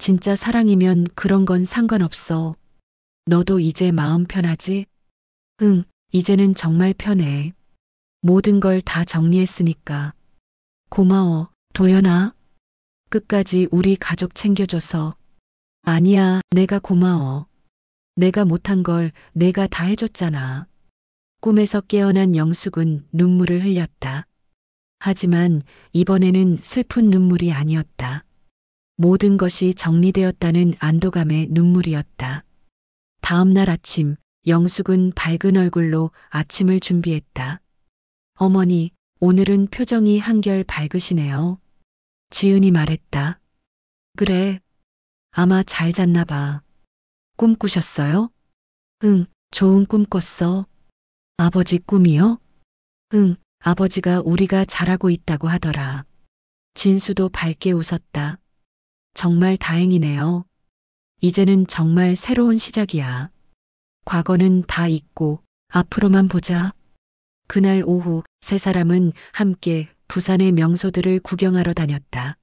진짜 사랑이면 그런 건 상관없어. 너도 이제 마음 편하지? 응, 이제는 정말 편해. 모든 걸 다 정리했으니까. 고마워, 도연아. 끝까지 우리 가족 챙겨줘서. 아니야, 내가 고마워. 내가 못한 걸 내가 다 해줬잖아. 꿈에서 깨어난 영숙은 눈물을 흘렸다. 하지만 이번에는 슬픈 눈물이 아니었다. 모든 것이 정리되었다는 안도감의 눈물이었다. 다음 날 아침, 영숙은 밝은 얼굴로 아침을 준비했다. 어머니, 오늘은 표정이 한결 밝으시네요. 지은이 말했다. 그래. 아마 잘 잤나 봐. 꿈 꾸셨어요? 응, 좋은 꿈 꿨어. 아버지 꿈이요? 응, 아버지가 우리가 잘하고 있다고 하더라. 진수도 밝게 웃었다. 정말 다행이네요. 이제는 정말 새로운 시작이야. 과거는 다 잊고 앞으로만 보자. 그날 오후 세 사람은 함께 부산의 명소들을 구경하러 다녔다.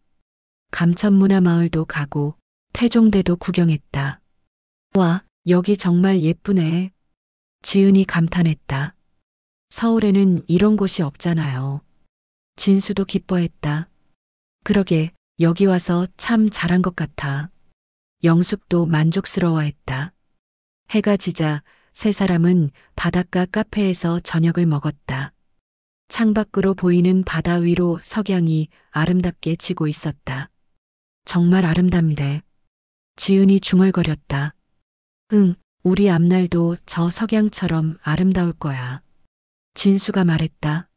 감천문화마을도 가고 태종대도 구경했다. 와, 여기 정말 예쁘네. 지은이 감탄했다. 서울에는 이런 곳이 없잖아요. 진수도 기뻐했다. 그러게, 여기 와서 참 잘한 것 같아. 영숙도 만족스러워했다. 해가 지자 세 사람은 바닷가 카페에서 저녁을 먹었다. 창밖으로 보이는 바다 위로 석양이 아름답게 지고 있었다. 정말 아름답네. 지은이 중얼거렸다. 응, 우리 앞날도 저 석양처럼 아름다울 거야. 진수가 말했다.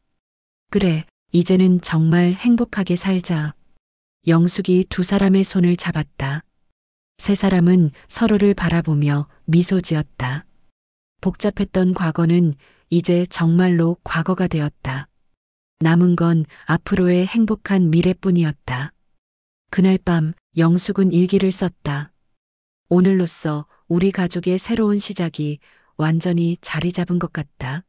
그래, 이제는 정말 행복하게 살자. 영숙이 두 사람의 손을 잡았다. 세 사람은 서로를 바라보며 미소 지었다. 복잡했던 과거는 이제 정말로 과거가 되었다. 남은 건 앞으로의 행복한 미래뿐이었다. 그날 밤 영숙은 일기를 썼다. 오늘로써 우리 가족의 새로운 시작이 완전히 자리 잡은 것 같다.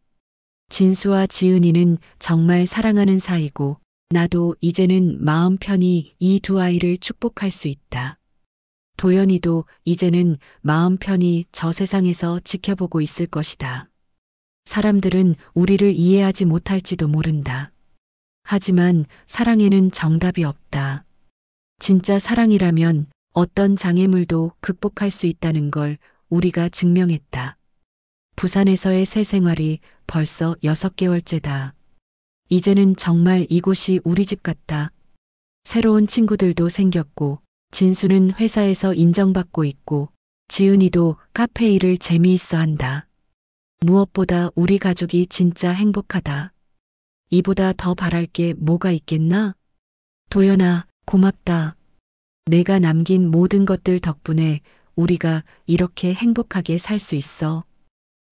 진수와 지은이는 정말 사랑하는 사이고 나도 이제는 마음 편히 이 두 아이를 축복할 수 있다. 도연이도 이제는 마음 편히 저 세상에서 지켜보고 있을 것이다. 사람들은 우리를 이해하지 못할지도 모른다. 하지만 사랑에는 정답이 없다. 진짜 사랑이라면 어떤 장애물도 극복할 수 있다는 걸 우리가 증명했다. 부산에서의 새 생활이 벌써 6개월째다. 이제는 정말 이곳이 우리 집 같다. 새로운 친구들도 생겼고 진수는 회사에서 인정받고 있고 지은이도 카페 일을 재미있어 한다. 무엇보다 우리 가족이 진짜 행복하다. 이보다 더 바랄 게 뭐가 있겠나? 도연아, 고맙다. 내가 남긴 모든 것들 덕분에 우리가 이렇게 행복하게 살 수 있어.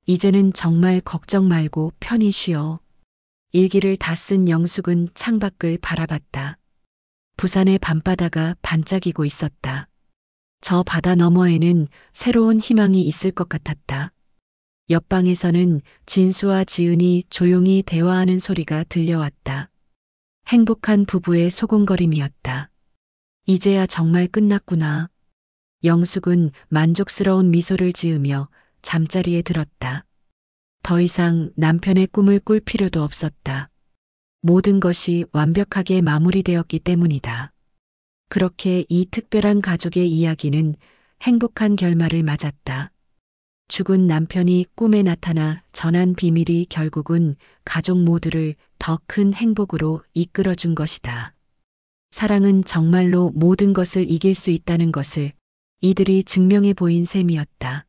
이제는 정말 걱정 말고 편히 쉬어. 일기를 다 쓴 영숙은 창밖을 바라봤다. 부산의 밤바다가 반짝이고 있었다. 저 바다 너머에는 새로운 희망이 있을 것 같았다. 옆방에서는 진수와 지은이 조용히 대화하는 소리가 들려왔다. 행복한 부부의 소곤거림이었다. 이제야 정말 끝났구나. 영숙은 만족스러운 미소를 지으며 잠자리에 들었다. 더 이상 남편의 꿈을 꿀 필요도 없었다. 모든 것이 완벽하게 마무리되었기 때문이다. 그렇게 이 특별한 가족의 이야기는 행복한 결말을 맞았다. 죽은 남편이 꿈에 나타나 전한 비밀이 결국은 가족 모두를 더 큰 행복으로 이끌어준 것이다. 사랑은 정말로 모든 것을 이길 수 있다는 것을 이들이 증명해 보인 셈이었다.